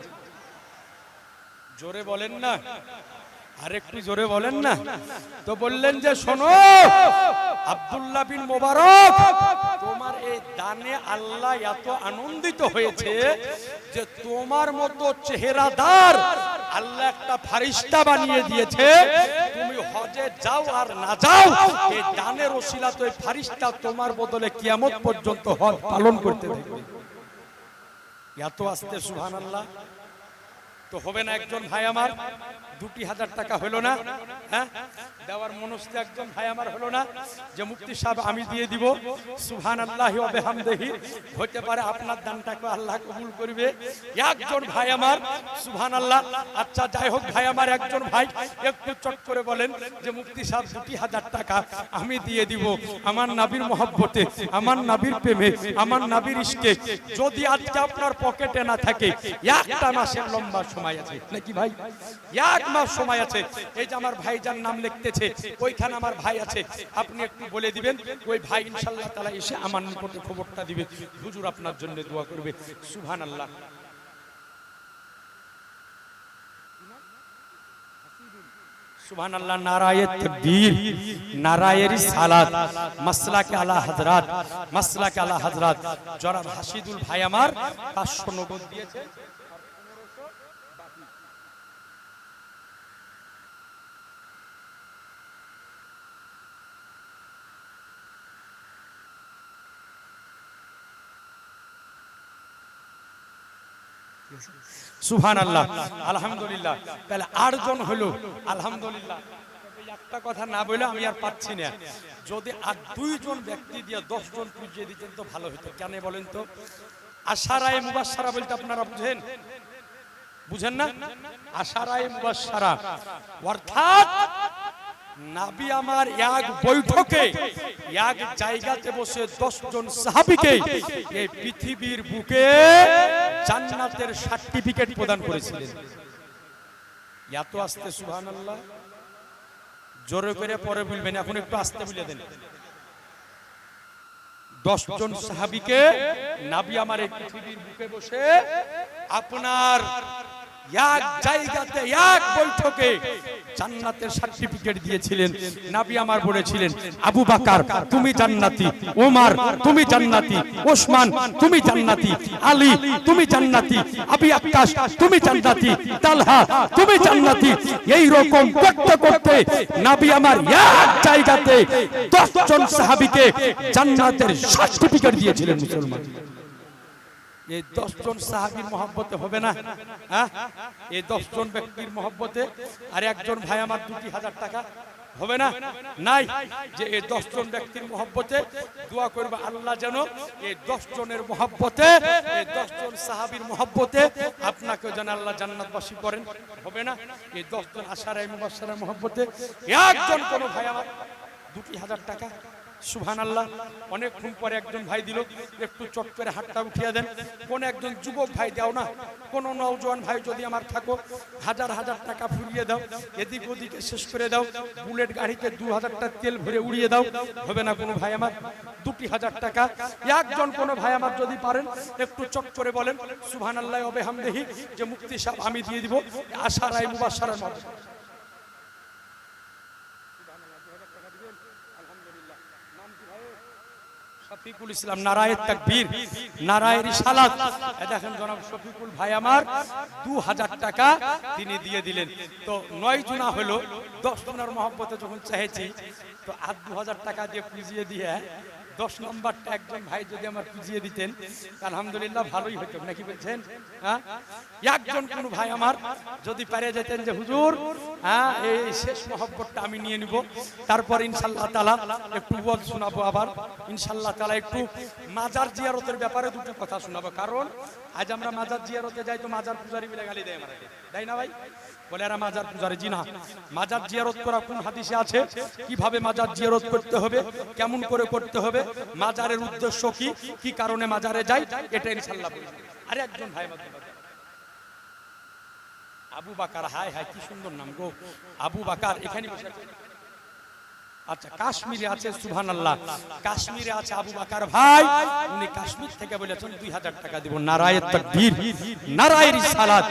জোরে বলেন না আরেকটু জোরে বলেন না তো বললেন যে শোনো আব্দুল্লাহ বিন মুবারক তোমার এই দানে আল্লাহ এত আনন্দিত হয়েছে যে তোমার মতো চেহারাদার আল্লাহ একটা ফারিস্তা বানিয়ে দিয়েছে, তুমি হজে যাও আর না যাও, এই দানের ওসিলাতে ওই ফারিস্তা তোমার বদলে কিয়ামত পর্যন্ত হজ পালন করতে থাকবে। এত আসতে সুবহানাল্লাহ। তো হবে না একজন ভাই আমার 2000 টাকা হলো না, হ্যাঁ দেওয়ার মনস্থ একজন ভাই আমার হলো না যে মুফতি সাহেব আমি দিয়ে দিব, সুবহানাল্লাহি ওয়া বিহামদিহি, হতে পারে আপনার দানটাকে আল্লাহ কবুল করবে। একজন ভাই আমার সুবহানাল্লাহ। আচ্ছা যাই হোক ভাই আমার, একজন ভাই একটু চট করে বলেন যে মুফতি সাহেব 2000 টাকা আমি দিয়ে দিব আমার নবীর মহব্বতে, আমার নবীর প্রেমে, আমার নবীর ইশকে। যদি আজকে আপনার পকেটে না থাকে, একটা মাসের লম্বা সময় আছে নাকি ভাই, এক মাস সময় আছে। এই যে আমার ভাইজান নাম লিখতেছে, ওইখানে আমার ভাই আছে, আপনি একটু বলে দিবেন, ওই ভাই ইনশাআল্লাহ তাআলা এসে আমার নিকটে খবরটা দিবে, হুজুর আপনার জন্য দোয়া করবে। সুবহানাল্লাহ। সুবহানাল্লাহ। নারায়ে তাকবীর, নারায়ে রিসালাত, মাসলাকে আলা হযরত, মাসলাকে আলা হযরত জনাব হাসিদুল ভাই আমার 500 নগদ দিয়েছে। সুবহানাল্লাহ, আলহামদুলিল্লাহ। তাহলে 8 জন হলো, আলহামদুলিল্লাহ। একটা কথা না বলে আমি আর পাচ্ছি না, যদি আর 2 জন ব্যক্তি দিয়ে 10 জন পুজিয়ে দিতেন তো ভালো হতো। কেন বলেন তো? আশারায়ে মুবাশশারা বলতে আপনারা বুঝেন, বুঝেন না? আশারায়ে মুবাশশারা অর্থাৎ নবী আমার এক বৈঠকে এক জায়গাতে বসে 10 জন সাহাবীকে এই পৃথিবীর বুকে জান্নাতের সার্টিফিকেট প্রদান করেছিলেন। এত আস্তে সুবহানাল্লাহ, জোরে করে পরে বলবেন, এখন একটু আস্তে বলে দেন। 10 জন সাহাবীকে নবী আমার এই পৃথিবীর বুকে বসে আপনার এক জায়গাতে এক বৈঠকে জান্নাতের সার্টিফিকেট দিয়েছিলেন। নবী আমার বলেছিলেন, আবু বকর তুমি জান্নাতি, ওমর তুমি জান্নাতি, ওসমান তুমি জান্নাতি, আলী তুমি জান্নাতি, আবি আক্কাস তুমি জান্নাতি, তালহা তুমি জান্নাতি। এই রকম করতে করতে নবী আমার এক জায়গাতে 10 জন সাহাবীকে জান্নাতের সার্টিফিকেট দিয়েছিলেন। মুসলমান, এই 10 জন সাহাবীর মহব্বতে হবে না? হ্যাঁ, এই 10 জন ব্যক্তির মহব্বতে আর একজন ভাই আমার 2000 টাকা হবে না? নাই। যে এই 10 জন ব্যক্তির মহব্বতে দোয়া করবে আল্লাহ যেন এই 10 জনের মহব্বতে, এই 10 জন সাহাবীর মহব্বতে আপনাকে যেন আল্লাহ জান্নাতবাসী করেন। হবে না? এই 10 জন আশারায়ে মুবাশশারার মহব্বতে একজন কোন ভাই আমার 2000 টাকা। সুবহানাল্লাহ। অনেকক্ষণ পরে একজন ভাই দিল, একটু চট করে হাতটা উঠিয়ে দেন। কোন একজন যুবক ভাই দাও না, কোন নওজোয়ান ভাই যদি আমার থাকো, হাজার হাজার টাকা ফুরিয়ে দাও, এদিক ওদিকে শেষ করে দাও, বুলেট গাড়িতে 2000টা তেল ভরে উড়িয়ে দাও। হবে না কোনো ভাই আমার? 2000 টাকা একজন কোন ভাই আমার যদি পারেন একটু চট করে বলেন সুবহানাল্লাহি ওয়া বিহামদিহি, যে মুফতি সাহেব আমি দিয়ে দিব আশারায়ে মুবাশশারার মধ্যে। শফিকুল ইসলাম, নারায়ে তাকবীর, নারায়ে রিসালাত। দেখেন জনাব শফিকুল ভাই আমার 2000 টাকা তিনি দিয়ে দিলেন। তো 9 জনা হলো, 10 জনের মহব্বতে যখন চাইছি তো আর 2000 টাকা দিয়ে পুজিয়ে দিয়ে 10 নম্বরটা একজন ভাই যদি আমার পুজিয়ে দিতেন আলহামদুলিল্লাহ ভালোই হতো, নাকি বলছেন? হ্যাঁ, একজন কোন ভাই আমার যদি পারে যেতেন যে হুজুর হ্যাঁ এই শেষ মহব্বতটা আমি নিয়ে নিব, তারপর ইনশাআল্লাহ তাআলা একটু ওয়াজ শোনাবো, আবার ইনশাআল্লাহ তাআলা একটু মাজার জিয়ারতের ব্যাপারে দুটো কথা শোনাবো। কারণ আজ আমরা মাজার জিয়ারতে যাই তো মাজার পূজারি মিলে গালি দেয় আমাদেরকে, তাই না ভাই? বলে এরা মাজার পূজারি। জি না, মাজার জিয়ারত করা কোন হাদিসে আছে, কিভাবে মাজার জিয়ারত করতে হবে, কেমন করে করতে হবে, মাজারের উদ্দেশ্য কি, কি কারণে মাজারে যাই, এটা ইনশাআল্লাহ বলবো। আরে একজন ভাই আবু বকর, হায় হায় কি সুন্দর নাম গো, আবু বকর এখানে বসে আছে। আচ্ছা কাশ্মীরে আছে, সুবহানাল্লাহ, কাশ্মীরে আছে আবু বকর ভাই, উনি কাশ্মীর থেকে বলেছেন 2000 টাকা দিব। নারায়ে তাকবীর, নারায়ে রিসালাত,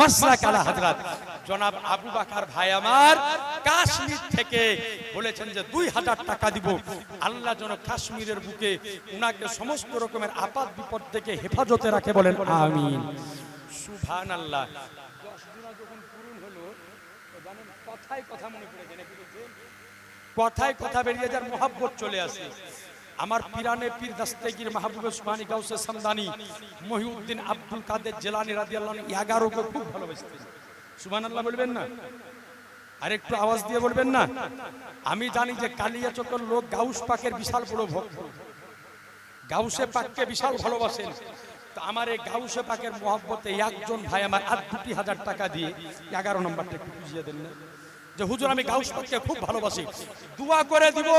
মাসলাক আলা হযরত জনাব আবু বকর ভাই আমার কাশ্মীর থেকে বলেছেন যে 2000 টাকা দিব। আল্লাহ যেন কাশ্মীরের বুকে উনাকে সমস্ত রকমের আপাত বিপদ থেকে হেফাজতে রাখে, বলেন আমিন। সুবহানাল্লাহ। 10 দিনা যখন পূরণ হলো জানেন কথায় কথা মনে পড়ে গেল, কথায় কথা বেরিয়ে যার মহাব্বত চলে আসে। আমার পিরানে পীর দস্তগীর মাহবুব উসমানী গাউসে সামদানি মহিউদ্দিন আব্দুল কাদের জিলানী রাদিয়াল্লাহু আনহু 11 কে খুব ভালোবাসতেন। সুবহানাল্লাহ বলবেন না? আর একটু আওয়াজ দিয়ে বলবেন না? আমি জানি যে কালিয়াচকের লোক গাউস পাকের বিশাল বড় ভক্ত, গাউসে পাককে বিশাল ভালোবাসেন। তো আমার এই গাউসে পাকের মহব্বতে একজন ভাই আমার আর 2,000 টাকা দিয়ে 11 নম্বরটা একটু বুঝিয়ে দেন না, যে হুজুর আমি গাউস পাককে খুব ভালোবাসি, দোয়া করে দিব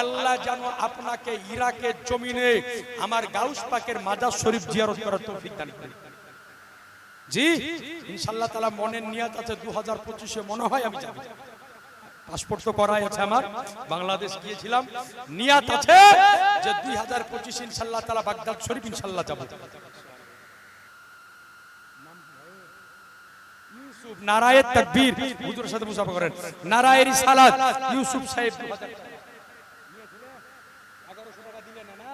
আল্লাহ যেন আপনাকে ইরাকের জমিনে আমার গাউস পাকের মাজার শরীফ জিয়ারত করার তৌফিক দান করেন। জি ইনশাআল্লাহ তাআলা মনের নিয়ত আছে 2025 এ মনে হয় আমি যাব। পাসপোর্ট তো করাই আছে আমার, বাংলাদেশ গিয়েছিলাম, নিয়ত আছে যে 2025 ইনশাআল্লাহ তাআলা বাগদাদ শরীফ ইনশাআল্লাহ যাব। ইউসুফ নারায়ে তাকবীর হুজুরের সাথে মুসাফা করেন, নারায়ে রিসালাত ইউসুফ সাহেব 1100 টাকা দিলেন না,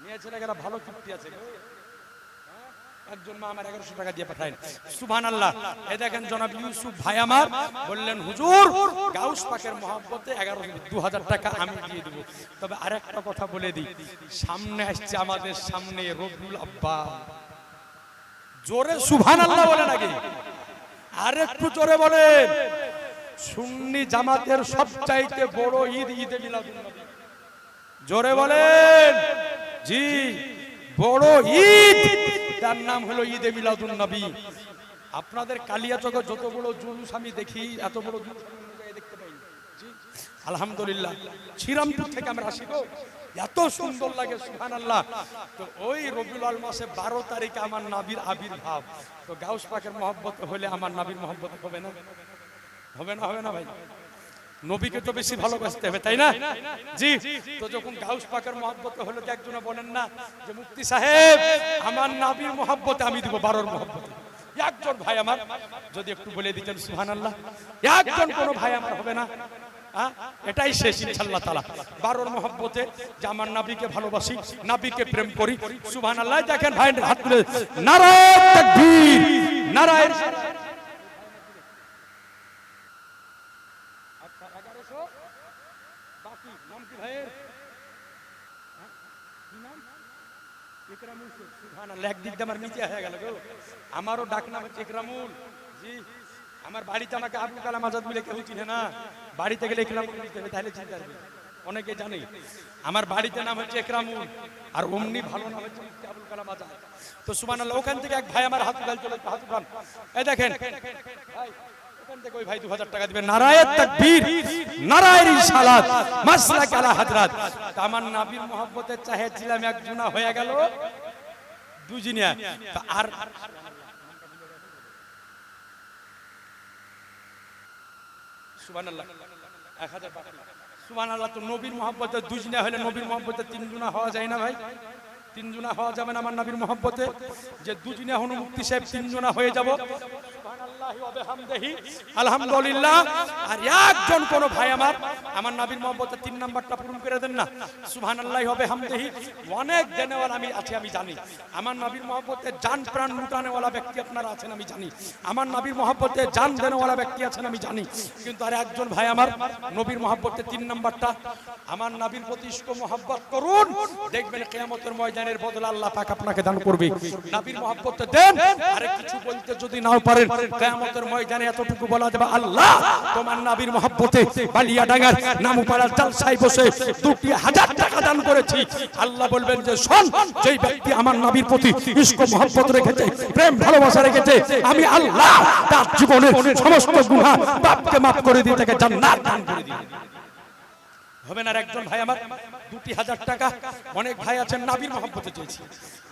নিয়েছেন এরা ভালো চুক্তি আছে গো। একজন মা আমার 1100 টাকা দিয়ে পাঠায়। সুবহানাল্লাহ। এই দেখেন জনাব ইউসুফ ভাই আমার বললেন হুজুর গাউস পাকের মহব্বতে 2000 টাকা আমি দিয়ে দেব। তবে আরেকটা কথা বলে দিই, সামনে আসছে আমাদের সামনে রবিউল আব্বা, জোরে সুবহানাল্লাহ বলেন আগে, আরেকটু জোরে বলেন। সুন্নি জামাতের সবচাইতে বড় ঈদ ঈদে মিলাদুন নবী, জোরে বলেন। জি বড় ঈদ, তার নাম হলো ঈদে মিলাদুন নবী। আপনাদের কালিয়াচকে যত বড় জুলুস আমি দেখি, এত বড় জুলুস দেখতে পাই। জি আলহামদুলিল্লাহ, শ্রীরামপুর থেকে আমরা আসি গো, এত সুন্দর লাগে সুবহানাল্লাহ। তো ওই রবিউল মাসে 12 তারিখে আমার নবীর আবির্ভাব, তো গাউস পাকের মহব্বত হলে আমার নবীর মহব্বত হবে না? হবে না? হবে না ভাই? নবীকে তো বেশি ভালোবাসতে হবে, তাই না? জি। তো যখন গাউস পাকের মহব্বতে হলো, একজনে বলেন না যে মুফতি সাহেব আমার নবীর মহব্বতে আমি দিব 12 মহব্বতে। একজন ভাই আমার যদি একটু বলে দিতেন সুবহানাল্লাহ, একজন কোন ভাই আমার হবে না? এটাই শেষ ইনশাআল্লাহ তাআলা 12 মহব্বতে, যে আমার নবীকে ভালোবাসি, নবীকে প্রেম করি। সুবহানাল্লাহ। দেখেন ভাই হাত তুলে নারায়ে তাকবীর, নারায়ে আমারও ডাক নাম হচ্ছে ইকরামুল। জি আমার বাড়িতে আমাকে আবুল কালাম আজাদ বলে কেউ চিনে না, বাড়িতে গেলে ইকরামুল বলতে হবে, তাহলে চিনতে পারবে। অনেকে জানে আমার বাড়িতে নাম হচ্ছে ইকরামুল, আর অমনি ভালো নাম হচ্ছে আবুল কালাম আজাদ। তো সুবহানাল্লাহ। ওখান থেকে এক ভাই আমার হাত উঠাল, চলে হাত উঠান, এই দেখেন ভাই ওখান থেকে ওই ভাই 2000 টাকা দিবেন। নারায়ে তাকবীর, নারায়ে রিসালাত, মাসলাক আলা হযরত। আমার নবীর মহব্বতে চাহেছিলাম এক জুনা হয়ে গেল দুজিনিয়া। আর সুবহানাল্লাহ 1000 টাকা। সুবহানাল্লাহ। তো নবীর মহব্বতে দুজিনিয়া হলে নবীর মহব্বতে 3 জুনা হওয়া যায় না ভাই? 3 জুনা হওয়া যাবে না আমার নবীর মহব্বতে? যে দুজিনিয়া হলো মুফতি সাহেব 3 জুনা হয়ে যাব। সুবহানাল্লাহি ওয়া বিহামদিহি আলহামদুলিল্লাহ। আর একজন কোন ভাই আমার নবীর মহব্বতে 3 নাম্বারটা পূরণ করে দেন না। সুবহানাল্লাহি ওয়া বিহামদিহি। অনেক দেনেওয়ালা আমি আছি, আমি জানি। আমার নবীর মহব্বতে জান প্রাণ লুটানেওয়ালা ব্যক্তি আপনারা আছেন, আমি জানি। আমার নবীর মহব্বতে জান দেনেওয়ালা ব্যক্তি আছেন, আমি জানি। কিন্তু আর একজন ভাই আমার নবীর মহব্বতে 3 নাম্বারটা, আমার নবীর প্রতি ইশক মহব্বত করুন, দেখবেন কিয়ামতের ময়দানের বদলা আল্লাহ পাক আপনাকে দান করবে। নবীর মহব্বতে দেন। আরে কিছু বলতে যদি নাও পারেন, কিয়ামতের ময়দানে এতটুকু বলা যাবে, আল্লাহ তোমার নবীর মহব্বতে বালিয়াডাঙ্গার নামুপাড়ার জালসায় বসে 2000 টাকা দান করেছি। আল্লাহ বলবেন যে শোন, যেই ব্যক্তি আমার নবীর প্রতি ইশক মহব্বত রেখেছে, প্রেম ভালোবাসা রেখেছে, আমি আল্লাহ তার জীবনের সমস্ত গুনাহ পাপকে maaf করে দিয়ে তাকে জান্নাত দান করে দিই। হবে না? একজন ভাই আমার 2000 টাকা, অনেক ভাই আছেন নবীর মহব্বতে চেয়েছি,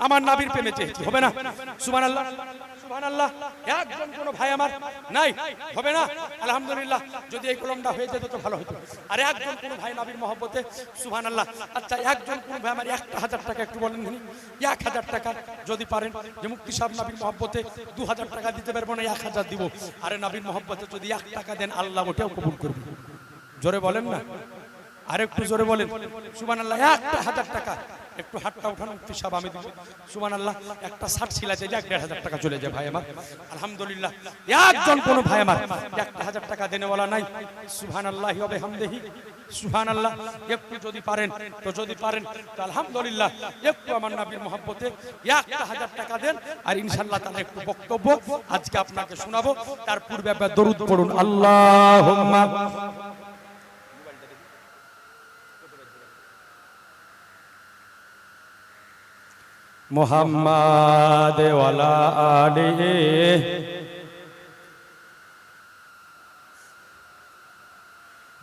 আমার নবীর প্রেমে চেয়েছি, হবে না? সুবহানাল্লাহ, সুবহানাল্লাহ। একজন কোন ভাই আমার নাই, হবে না? আলহামদুলিল্লাহ। যদি এই কলমটা হয়ে যেত তো ভালো হতো। আর একজন কোন ভাই নবীর মহব্বতে, সুবহানাল্লাহ। আচ্ছা একজন কোন ভাই আমার 1000 টাকা একটু বলেন, 1000 টাকা যদি পারেন, যে মুফতি সাহেব নবীর মহব্বতে 2000 টাকা দিতে পারবো না, 1000 দিব। আরে নবীর মহব্বতে যদি 1 টাকা দেন, আল্লাহ ওটাও কবুল করবে। জোরে বলেন না, আরেকটু জোরে বলেন সুবহানাল্লাহ। 1000 টাকা একটু হাতটা উঠানো মুফতি সাহেব আমি দিব সুবহানাল্লাহ একটা 60 ছিলাতে যে 1,500 টাকা চলে যায় ভাই আমার আলহামদুলিল্লাহ একজন কোন ভাই আমার 1,000 টাকা দেনেওয়ালা নাই সুবহানাল্লাহি ওয়া বিহামদিহি সুবহানাল্লাহ একটু যদি পারেন তো আলহামদুলিল্লাহ একটু আমার নবীর মহব্বতে 1,000 টাকা দেন আর ইনশাআল্লাহ তাআলা একটু বক্তব্য আজকে আপনাকে শোনাবো তার পূর্বে একবার দরুদ পড়ুন আল্লাহুম্মা মুহাম্মাদ ওয়ালা আলিহি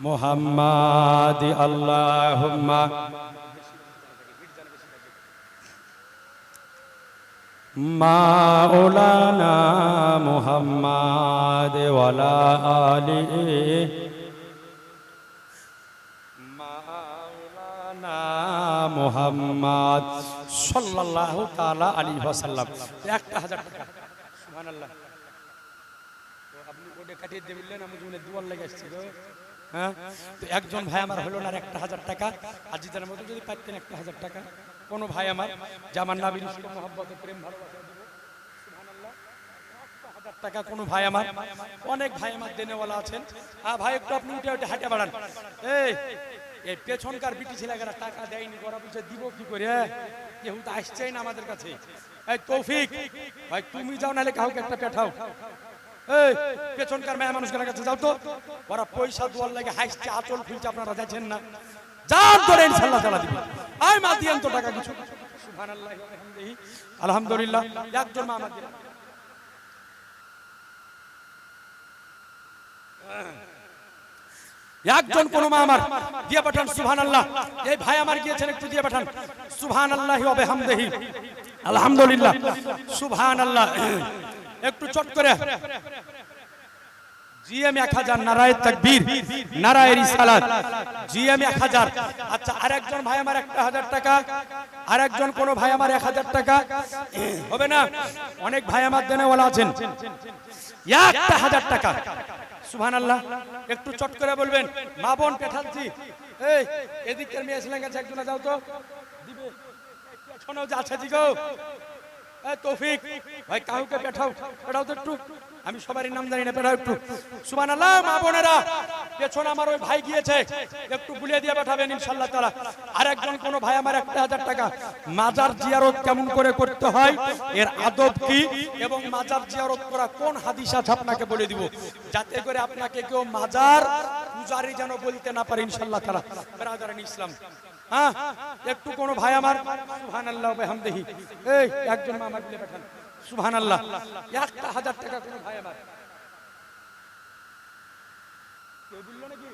মুহাম্মাদ আল্লাহুম্মা মাওলানা মুহাম্মাদ ওয়ালা আলিহি মাওলানা মুহাম্মাদ সাল্লাল্লাহু তাআলা আলাইহি ওয়াসাল্লাম 1,000 টাকা সুবহানাল্লাহ তো আপনি ওটা কাটিয়ে দিবেন আমি জুনে দুয়ার লাগি আসছি গো হ্যাঁ তো একজন ভাই আমার হলো না 1,000 টাকা আজিদের মতো যদি পাইতেন 1,000 টাকা কোন ভাই আমার যে আমার নবীর মহব্বতে প্রেম ভালোবাসা দিব সুবহানাল্লাহ 1,000 টাকা কোন ভাই আমার অনেক ভাই আমার দেনেওয়ালা আছেন ভাই একটু আপনি উঠে হাঁটে বাড়ান এই পেছনকার বিটি ছেলেরা টাকা দেয়নি গড়া পিছে দিব কি করে কেউ তো আসছেই না আমাদের কাছে এই তৌফিক ভাই তুমি যাও নালে কাউকে একটা পাঠাও এই পেছনকার মেয়ে মানুষগুলোর কাছে যাও তো ওরা পয়সা দুয়ার লাগে হাসছে আঁচল খুলছে আপনারা যাচ্ছেন না যান ধরে ইনশাআল্লাহ তাআলা দিবেন আই মা দিয়েন তো টাকা কিছু সুবহানাল্লাহি ওয়া বিহামদিহি আলহামদুলিল্লাহ একজন মা আমার দিলেন একজন কোন মা আমার দিয়ে পাঠান সুবহানাল্লাহ এই ভাই আমার গিয়েছেন একটু দিয়ে পাঠান সুবহানাল্লাহি ওয়া বিহামদিহি আলহামদুলিল্লাহ সুবহানাল্লাহ একটু চট করে জিএম 1000 নারায়ে তাকবীর নারায়ে রিসালাত জিএম 1000 আচ্ছা আরেকজন ভাই আমার 1,000 টাকা আরেকজন কোন ভাই আমার 1000 টাকা হবে না অনেক ভাই আমার দেনেওয়ালা আছেন 1,000 টাকা সুবহানাল্লাহ একটু চট করে বলবেন মা বোন পেঠালছি এই এদিকের মেয়ে ছিলেন কাছে একজন যাও তো দিবে শোনো যে আছে দিগো এই তৌফিক ভাই কাউকে পেঠাও তো একটু আমি সবারই নাম জানি না পেঠাও একটু সুবহানাল্লাহ মা বোনেরা পেছনে আমার ওই ভাই গিয়েছে একটু বুলিয়ে দিয়ে পাঠাবেন ইনশাআল্লাহ তাআলা আরেকজন কোন ভাই আমার 1,000 টাকা মাজার জিয়ারত কেমন করে করতে হয় এর আদব কি এবং মাজার জিয়ারত করা কোন হাদিস আছে আপনাকে বলে দিব যাতে করে আপনাকে কেউ মাজার পূজারি যেন বলতে না পারে ইনশাআল্লাহ তাআলা ব্রাদারান ইসলাম হ্যাঁ একটু কোন ভাই আমার সুবহানাল্লাহ ওয়া বিহামদিহি এই একজন মা আমার বলে পাঠান সুবহানাল্লাহ 1,000 টাকা কোন ভাই আমার কেউ বললো নাকি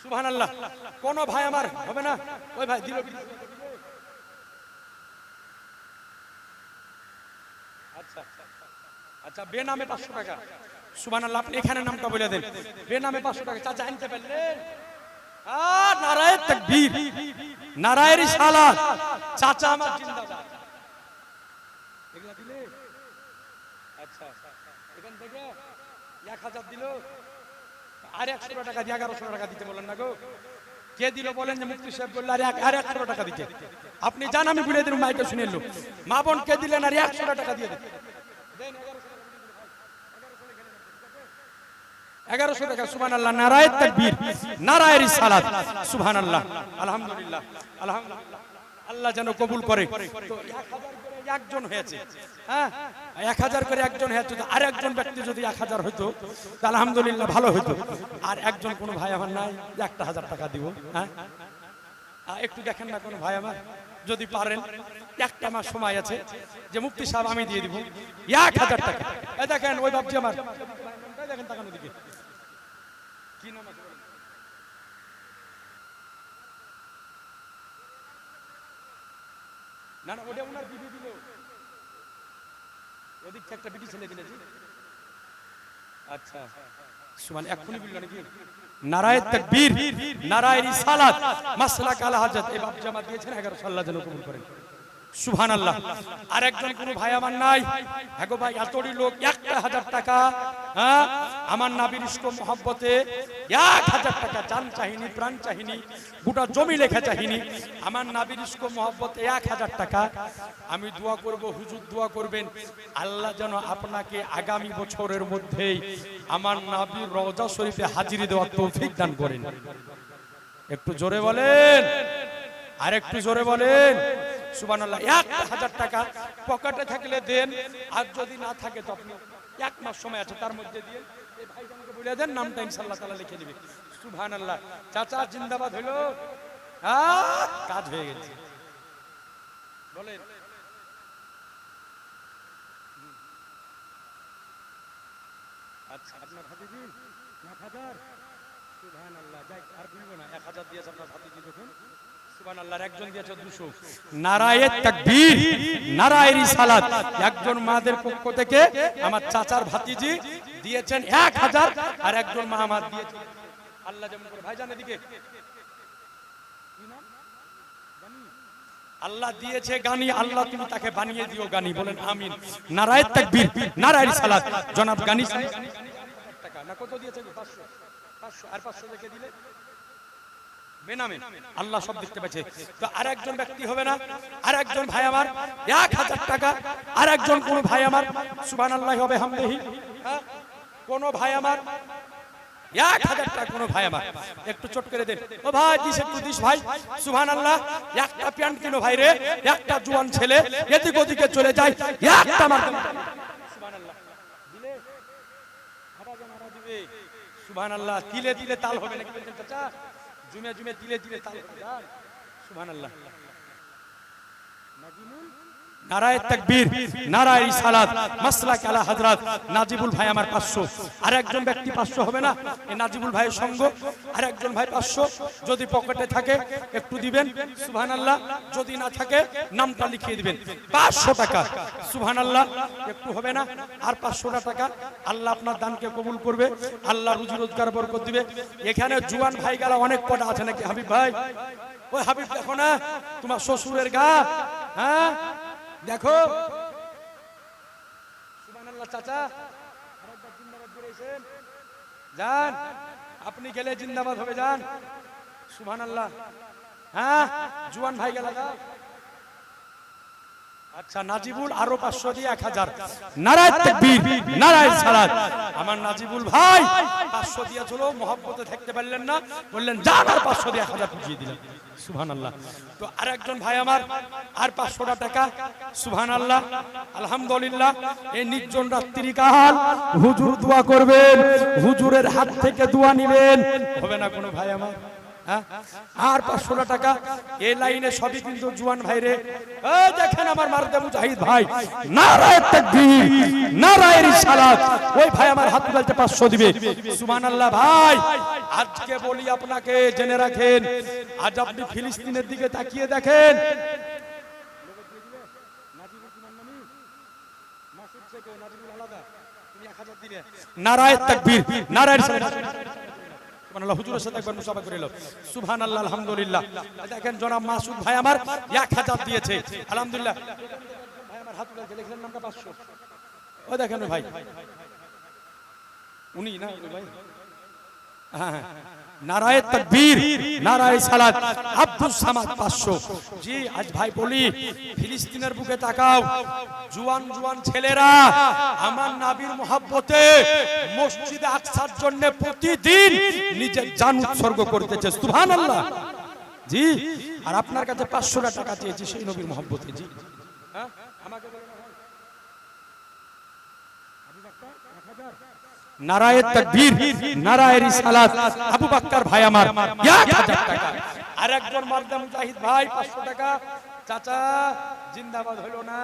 সুবহানাল্লাহ কোন ভাই আমার হবে না ওই ভাই দিল আচ্ছা আচ্ছা বেনামে 500 টাকা সুবহানাল্লাহ আপনি এখানে নামটা বলে দেন বেনামে 500 টাকা চাচা আনতে পারলেন নারায়ে তাকবীর নারায়ে রিসালাত চাচা আমার জিন্দাবাদ এগুলা দিলে আচ্ছা এখান থেকে 1000 দিল আর 100 টাকা দিয়ে 1100 টাকা দিতে বলেন না গো কে দিল বলেন যে মুফতি সাহেব বলল আর 100 টাকা দিতে আপনি জান আমি বলে দিন মাইকে শুনে এলো মা বোন কে দিলেন আর 100 টাকা দিয়ে দেন 1100 টাকা সুবহানাল্লাহ নারায়ে তাকবীর নারায়ে রিসালাত সুবহানাল্লাহ আলহামদুলিল্লাহ আলহামদুলিল্লাহ আল্লাহ যেন কবুল করে তো 1000 করে একজন হয়েছে হ্যাঁ 1000 করে একজন হয়েছে তো আরেকজন ব্যক্তি যদি 1000 হতো তাহলে আলহামদুলিল্লাহ ভালো হতো আর একজন কোন ভাই আমার নাই 1,000 টাকা দিব হ্যাঁ একটু দেখেন না কোন ভাই আমার যদি পারেন একটা মাস সময় আছে যে মুফতি সাহেব আমি দিয়ে দিব 1000 টাকা এই দেখেন ওই বাপজি আমার এই দেখেন তাকানো দিকে কি নাম আছে না না ওটা ওনার বিবি দিল ওদিক থেকে একটা বিটি ছেলে দিলেছি আচ্ছা সুবহান এখনি বলল নাকি নারায়ে তাকবীর নারায়ে রিসালাত মাসলাক আল হাজত এই বাপ জামা দিয়েছেন 1100 আল্লাহ যেন কবুল করেন সুবহানাল্লাহ। আর একজন কোন ভাই আমার নাই? হ্যাঁ গো ভাই, এতটি লোক 1000 টাকা, হ্যাঁ আমার নবীর ইশক মহব্বতে 1000 টাকা, জান চাহিনি, প্রাণ চাহিনি, গোটা জমি লেখা চাহিনি, আমার নবীর ইশক মহব্বতে 1000 টাকা। আমি দোয়া করব, হুজুর দোয়া করবেন, আল্লাহ যেন আপনাকে আগামী বছরের মধ্যেই আমার নবীর রওজা শরীফে হাজিরি দেওয়ার তৌফিক দান করেন। একটু জোরে বলেন, আর একটু জোরে বলেন সুবহানাল্লাহ। 1000 টাকা পকেটে থাকলে দেন, আর যদি না থাকে তো আপনি 1 মাস সময় আছে, তার মধ্যে দিয়ে এই ভাইজানকে বলে দেন, নামটা ইনশাআল্লাহ তাআলা লিখে দিবে। সুবহানাল্লাহ। চাচা জিন্দাবাদ হলো, কাজ হয়ে গেছে। বলেন আচ্ছা, আপনার ভাতিজি 1000, সুবহানাল্লাহ। যাই আর বলব না, 1000 দিয়েছে আপনার ভাতিজি দেখুন, সুবহানাল্লাহ। একজন দিয়েছে 200। নারায়ে তাকবীর, নারায়ে রিসালাত। একজন মাদের পক্ষ থেকে আমার চাচার ভাতিজি দিয়েছেন 1000, আর একজন মা আমার দিয়েছেন, আল্লাহ যেমন করে। ভাইজান এদিকে, কি নাম? আল্লাহ দিয়েছে গানি, আল্লাহ তুমি তাকে বানিয়ে দিও গানি, বলেন আমিন। নারায়ে তাকবীর, নারায়ে রিসালাত। জনাব গানি টাকা না কত দিয়েছেন? 500, 500 আর 500 রেখে দিলে বেনামে, আল্লাহ সব দেখতে পাচ্ছে। তো আর একজন ব্যক্তি হবে না? আর একজন ভাই আমার 1000 টাকা, আর একজন কোন ভাই আমার সুবহানাল্লাহি ওয়া বিহামদিহি, কোন ভাই আমার 1000 টাকা, কোন ভাই আমার একটু চট করে দেন। ও ভাই দিস, একটু দিস ভাই, সুবহানাল্লাহ। একটা প্যান্ট কিনো ভাই রে, একটা জওয়ান ছেলে এদিক ওদিকে চলে যায়, একটা মার সুবহানাল্লাহ দিলে আবার মারা দিবে। সুবহানাল্লাহ। তিলে তিলে তাল হবে নাকি বলছেন চাচা? জুমে জুমে তিলে তিলে তাল হবে। সুবহানাল্লাহ। নারায়ে তাকবীর, নারায়ে রিসালাত, মাসলাক আলা হযরত নাজিবুল ভাই আমার 500। আর একজন ব্যক্তি 500 হবে না? এই নাজিবুল ভাইয়ের সঙ্গ আর একজন ভাই 500, যদি পকেটে থাকে একটু দিবেন, সুবহানাল্লাহ। যদি না থাকে নামটা লিখিয়ে দিবেন, 500 টাকা, সুবহানাল্লাহ। একটু হবে না? আর 500 টাকা। আল্লাহ আপনার দানকে কবুল করবে, আল্লাহ রুজি রোজগার বরকত দিবে। এখানে জওয়ান ভাই গালা অনেক কটা আছে নাকি? হাবিব ভাই, ওই হাবিব দেখো না তোমার শ্বশুরের গা, হ্যাঁ দেখো। সুবহানাল্লাহ। চাচা আরেকবার জিন্দাবাদ করেছেন, যান আপনি গেলে জিন্দাবাদ হবে, যান। সুবহানাল্লাহ। হ্যাঁ জওয়ান ভাই গেল, আচ্ছা নাজিবুল আরো 500 দিয়ে 1000। নারায়ে তাকবীর, নারায়ে রিসালাত। আমার নাজিবুল ভাই 500 দিয়েছিল, মহব্বতে থাকতে পারলেন না, বললেন যান আর 500 দিয়ে 1000 বুঝিয়ে দিলাম। সুবহানাল্লাহ। তো আরেকজন ভাই আমার আর 500 টাকা, সুবহানাল্লাহ। আলহামদুলিল্লাহ। এই নির্জন রাত্রিকাল হুজুর দোয়া করবেন, হুজুরের হাত থেকে দোয়া নেবেন, হবে না কোনো ভাই আমার? আর 500 টাকা। এই লাইনে সবই কিন্তু জওয়ান ভাই রে। এই দেখেন আমার মারদে মুজাহিদ ভাই, নারায়ে তাকবীর, নারায়ে রিসালাত। ওই ভাই আমার হাত তুলতে 500 দিবে। সুবহানাল্লাহ। ভাই আজকে বলি আপনাকে, জেনে রাখেন, আজ আপনি ফিলিস্তিনের দিকে তাকিয়ে দেখেন, নারায়ে তাকবীর, নারায়ে রিসালাত। সুবহানাল্লাহ। হুজুরের সাথে একবার মুসাফা করে এলো। সুবহানাল্লাহ। আলহামদুলিল্লাহ। দেখেন জনাব মাসুদ ভাই আমার 1000 দিয়েছে, আলহামদুলিল্লাহ। ভাই আমার হাত তুলে লিখলেন নামটা 500। ওই দেখেন ভাই, উনি না ভাই, হ্যাঁ। নারায়ে তাকবীর, নারায়ে রিসালাত। আব্দুস সামাদ 500। জি আজ ভাই বলি, ফিলিস্তিনের বুকে তাকাও, জওয়ান জওয়ান ছেলেরা আমার নবীর মহব্বতে মসজিদে আকসার জন্য প্রতিদিন নিজের জান উৎসর্গ করতেছে। সুবহানাল্লাহ। জি আর আপনার কাছে 500 টাকা চেয়েছি সেই নবীর মহব্বতে। জি হ্যাঁ আমাকে বলেন নারায়ে তাকবীর, নারায়ে রিসালাত। আবু বকর ভাই আমার 1000 টাকা। আর একজন মারদা মুজাহিদ ভাই 500 টাকা। চাচা জিন্দাবাদ হলো না?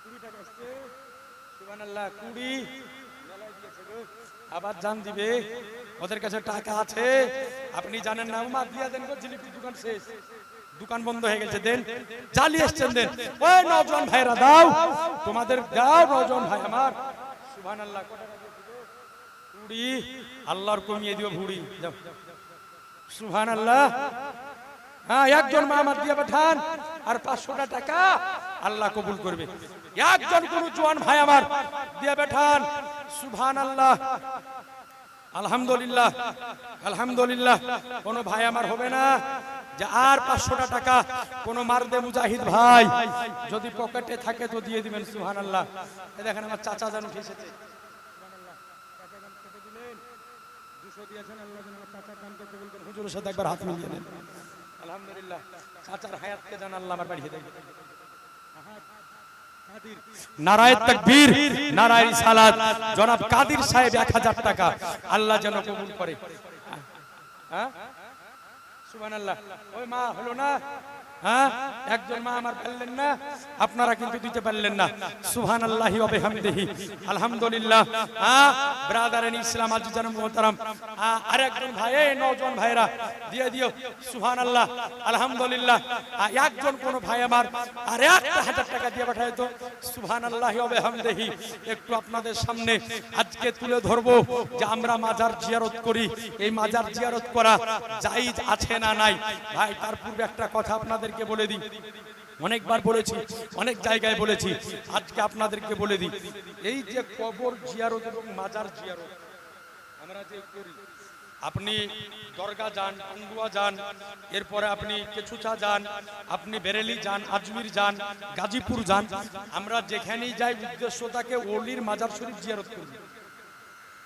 20 টাকা আসছে। সুবহানাল্লাহ। 20 মেলায় দিয়েছে গো, আবার জান দিবে, ওদের কাছে টাকা আছে, আপনি জানেন না। মা দিয়া দেন গো, জিলিপির দোকান শেষ, দোকান বন্ধ হয়ে গেছে, দেন। জালি এসছেন, দেন। ওই নওজোয়ান ভাইরা দাও, তোমাদের দাও নওজোয়ান ভাই আমার। সুবহানাল্লাহ। কত টাকা দিও? 20। আল্লাহর কমিয়ে দিও ভুড়ি, যাও। সুবহানাল্লাহ। হ্যাঁ, একজন মা আমার দিয়ে পাঠান, আর 500 টাকা আল্লাহ কবুল করবে। একজন কোন জওয়ান ভাই আমার দিয়ে পাঠান। সুবহানাল্লাহ, আলহামদুলিল্লাহ, আলহামদুলিল্লাহ। কোন ভাই আমার হবে না যে আর 500 টাকা কোন মারদে মুজাহিদ ভাই যদি পকেটে থাকে তো দিয়ে দিবেন। সুবহানাল্লাহ। এই দেখেন আমার চাচা জান উঠে এসেছে। সুবহানাল্লাহ। টাকা দান কত দিলেন? 200 দিয়েছেন। আল্লাহ যেন আমার চাচার দান করতে বলবেন। হুজুরের সাথে একবার হাত মিলিয়ে নেন। আলহামদুলিল্লাহ। চাচার হায়াতকে জান আল্লাহ আমার বাড়িয়ে দেন। নারায়ে তাকবীর, নারায়ে রিসালাত। জনাব কাদির সাহেব 1000 টাকা আল্লাহ যেন কবুল করে। হ্যাঁ, সুবহানাল্লাহ। ওই মা হলো না? হ্যাঁ, একজন মা আমার পারলেন না, আপনারা কিন্তু দিতে পারলেন না। সুবহানাল্লাহি ওয়া বিহামদিহি, আলহামদুলিল্লাহ। ব্রাদার ইন ইসলাম আজিজান মুহতারাম, আর একজন ভাই, এই নওজোয়ান ভাইরা দিয়ে দিও। সুবহানাল্লাহ, আলহামদুলিল্লাহ। একজন কোন ভাই আমার আর 1000 টাকা দিয়ে পাঠায় তো। সুবহানাল্লাহি ওয়া বিহামদিহি। একটু আপনাদের সামনে আজকে তুলে ধরবো যে আমরা মাজার জিয়ারত করি। এই মাজার জিয়ারত করা জায়েজ আছে না নাই? ভাই, তার পূর্বে একটা কথা আপনাদেরকে বলে দিই। অনেকবার বলেছি, অনেক জায়গায় বলেছি, আজকে আপনাদেরকে বলে দিই। এই যে কবর জিয়ারত এবং মাজার জিয়ারত আমরা যে করি, আপনি দরগা যান, পান্ডুয়া যান, এরপরে আপনি কেচুচা যান, আপনি বেরেলি যান, আজমির যান, গাজীপুর যান, আমরা যেখানেই যাই উদ্দেশ্য থাকে ওলির মাজার শরীফ জিয়ারত করব।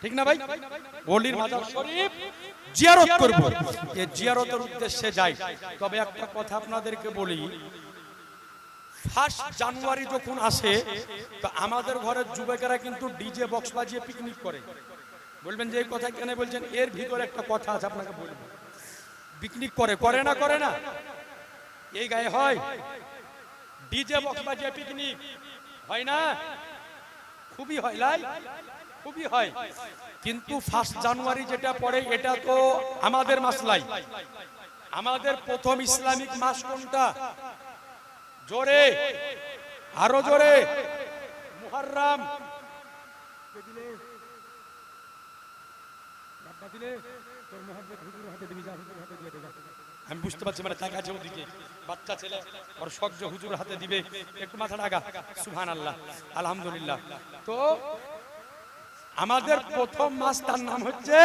ঠিক না ভাই? ওলির মাজার শরীফ জিয়ারত করব। এই জিয়ারতের উদ্দেশ্যে যাই। তবে একটা কথা আপনাদেরকে বলি, 1 জানুয়ারি যখন আসে তো আমাদের ঘরের যুবকেরা কিন্তু ডিজে বক্স বাজিয়ে পিকনিক করে। বলবেন যে এই কথা কেন বলছেন? এর ভিতরে একটা কথা আছে, আপনাকে বলবো। পিকনিক করে, করে না? করে না? এই গায়ে হয় ডিজে বক্স বাজিয়ে পিকনিক হয় না? খুবই হয়, লাই খুবই হয়। কিন্তু 1 জানুয়ারি যেটা পড়ে এটা তো আমাদের মাসলাই। আমাদের প্রথম ইসলামিক মাস কোনটা? জোরে, আরো জোরে। মুহররম। আমি বুঝতে পারছি, মানে টাকা আছে ওদিকে, বাচ্চা ছেলে ওর সহ্য হুজুর হাতে দিবে, একটু মাথা লাগা। সুবহানাল্লাহ, আলহামদুলিল্লাহ। তো আমাদের প্রথম মাস তার নাম হচ্ছে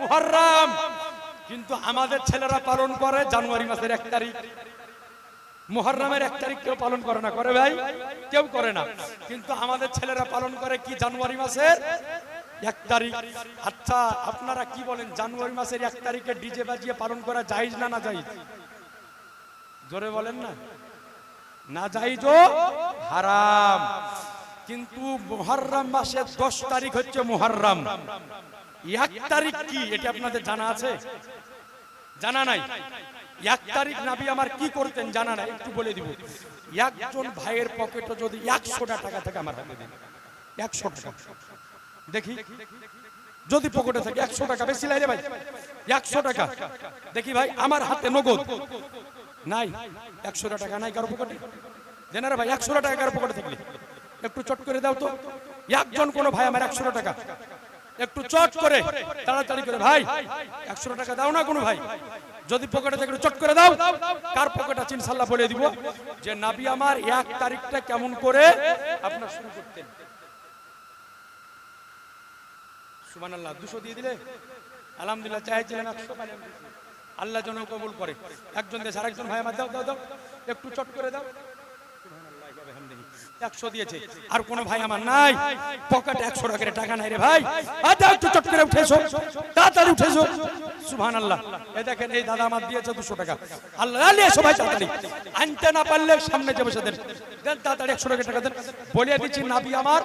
মুহররম, কিন্তু আমাদের ছেলেরা পালন করে জানুয়ারি মাসের 1 তারিখ। মুহররমের 1 তারিখ কেউ পালন করে না? করে ভাই? কেউ করে না। কিন্তু আমাদের ছেলেরা পালন করে কি? জানুয়ারি মাসের 1 তারিখ। আচ্ছা, আপনারা কি বলেন, জানুয়ারি মাসের 1 তারিখে ডিজে বাজিয়ে পালন করা জায়েজ না না জায়েজ? জোরে বলেন না। না জায়েজ ও হারাম। কিন্তু মুহররম মাসের 10 তারিখ হচ্ছে মুহররম। 1 তারিখ কি এটা আপনাদের জানা আছে? জানা নাই? 1 তারিখ নবী আমার কি করতেন জানা নাই? একটু বলে দিব। একজন ভাইয়ের পকেটে যদি 100 টাকা থাকে আমার হাতে দিন। 100 টাকা দেখি, যদি পকেটে থাকে 100 টাকা, বেশি লাগে ভাই, 100 টাকা দেখি ভাই আমার হাতে নগদ নাই। 100 টাকা নাই কারো পকেটে? জানা রে ভাই, 100 টাকা কারো পকেটে থাকলে একটু চট করে দাও তো। একজন কোন ভাই আমার 100 টাকা, একটু চট করে তাড়াতাড়ি করে ভাই 100 টাকা দাও না কোনো ভাই? যদি পকেটে থাকে চট করে দাও। কার পকেট আছে ইনশাআল্লাহ বলে দিব যে নবী আমার 1 তারিখটা কেমন করে আপনারা শুরু করতেন। সুবহানাল্লাহ। 200 দিয়ে দিলে আলহামদুলিল্লাহ। চাইছিলেন 100 পাইলেন, আল্লাহ যেন কবুল করে। একজন দেশ আরেকজন ভাই আমার দাও দাও দাও, একটু চট করে দাও। 100 দিয়েছে। আর কোন ভাই আমার নাই পকেটে 100 টাকার টাকা নাই রে ভাই? আচ্ছা একটু চট করে উঠে এসো, তাড়াতাড়ি উঠে এসো। সুবহানাল্লাহ। এই দেখেন এই দাদা আমার দিয়েছে 200 টাকা। আল্লাহ আলিয়া সবাই তাড়াতাড়ি, আনতে না পারলে সামনে যে বসে দেন, দেন তাড়াতাড়ি 100 টাকা দেন। বলে দিচ্ছি নবী আমার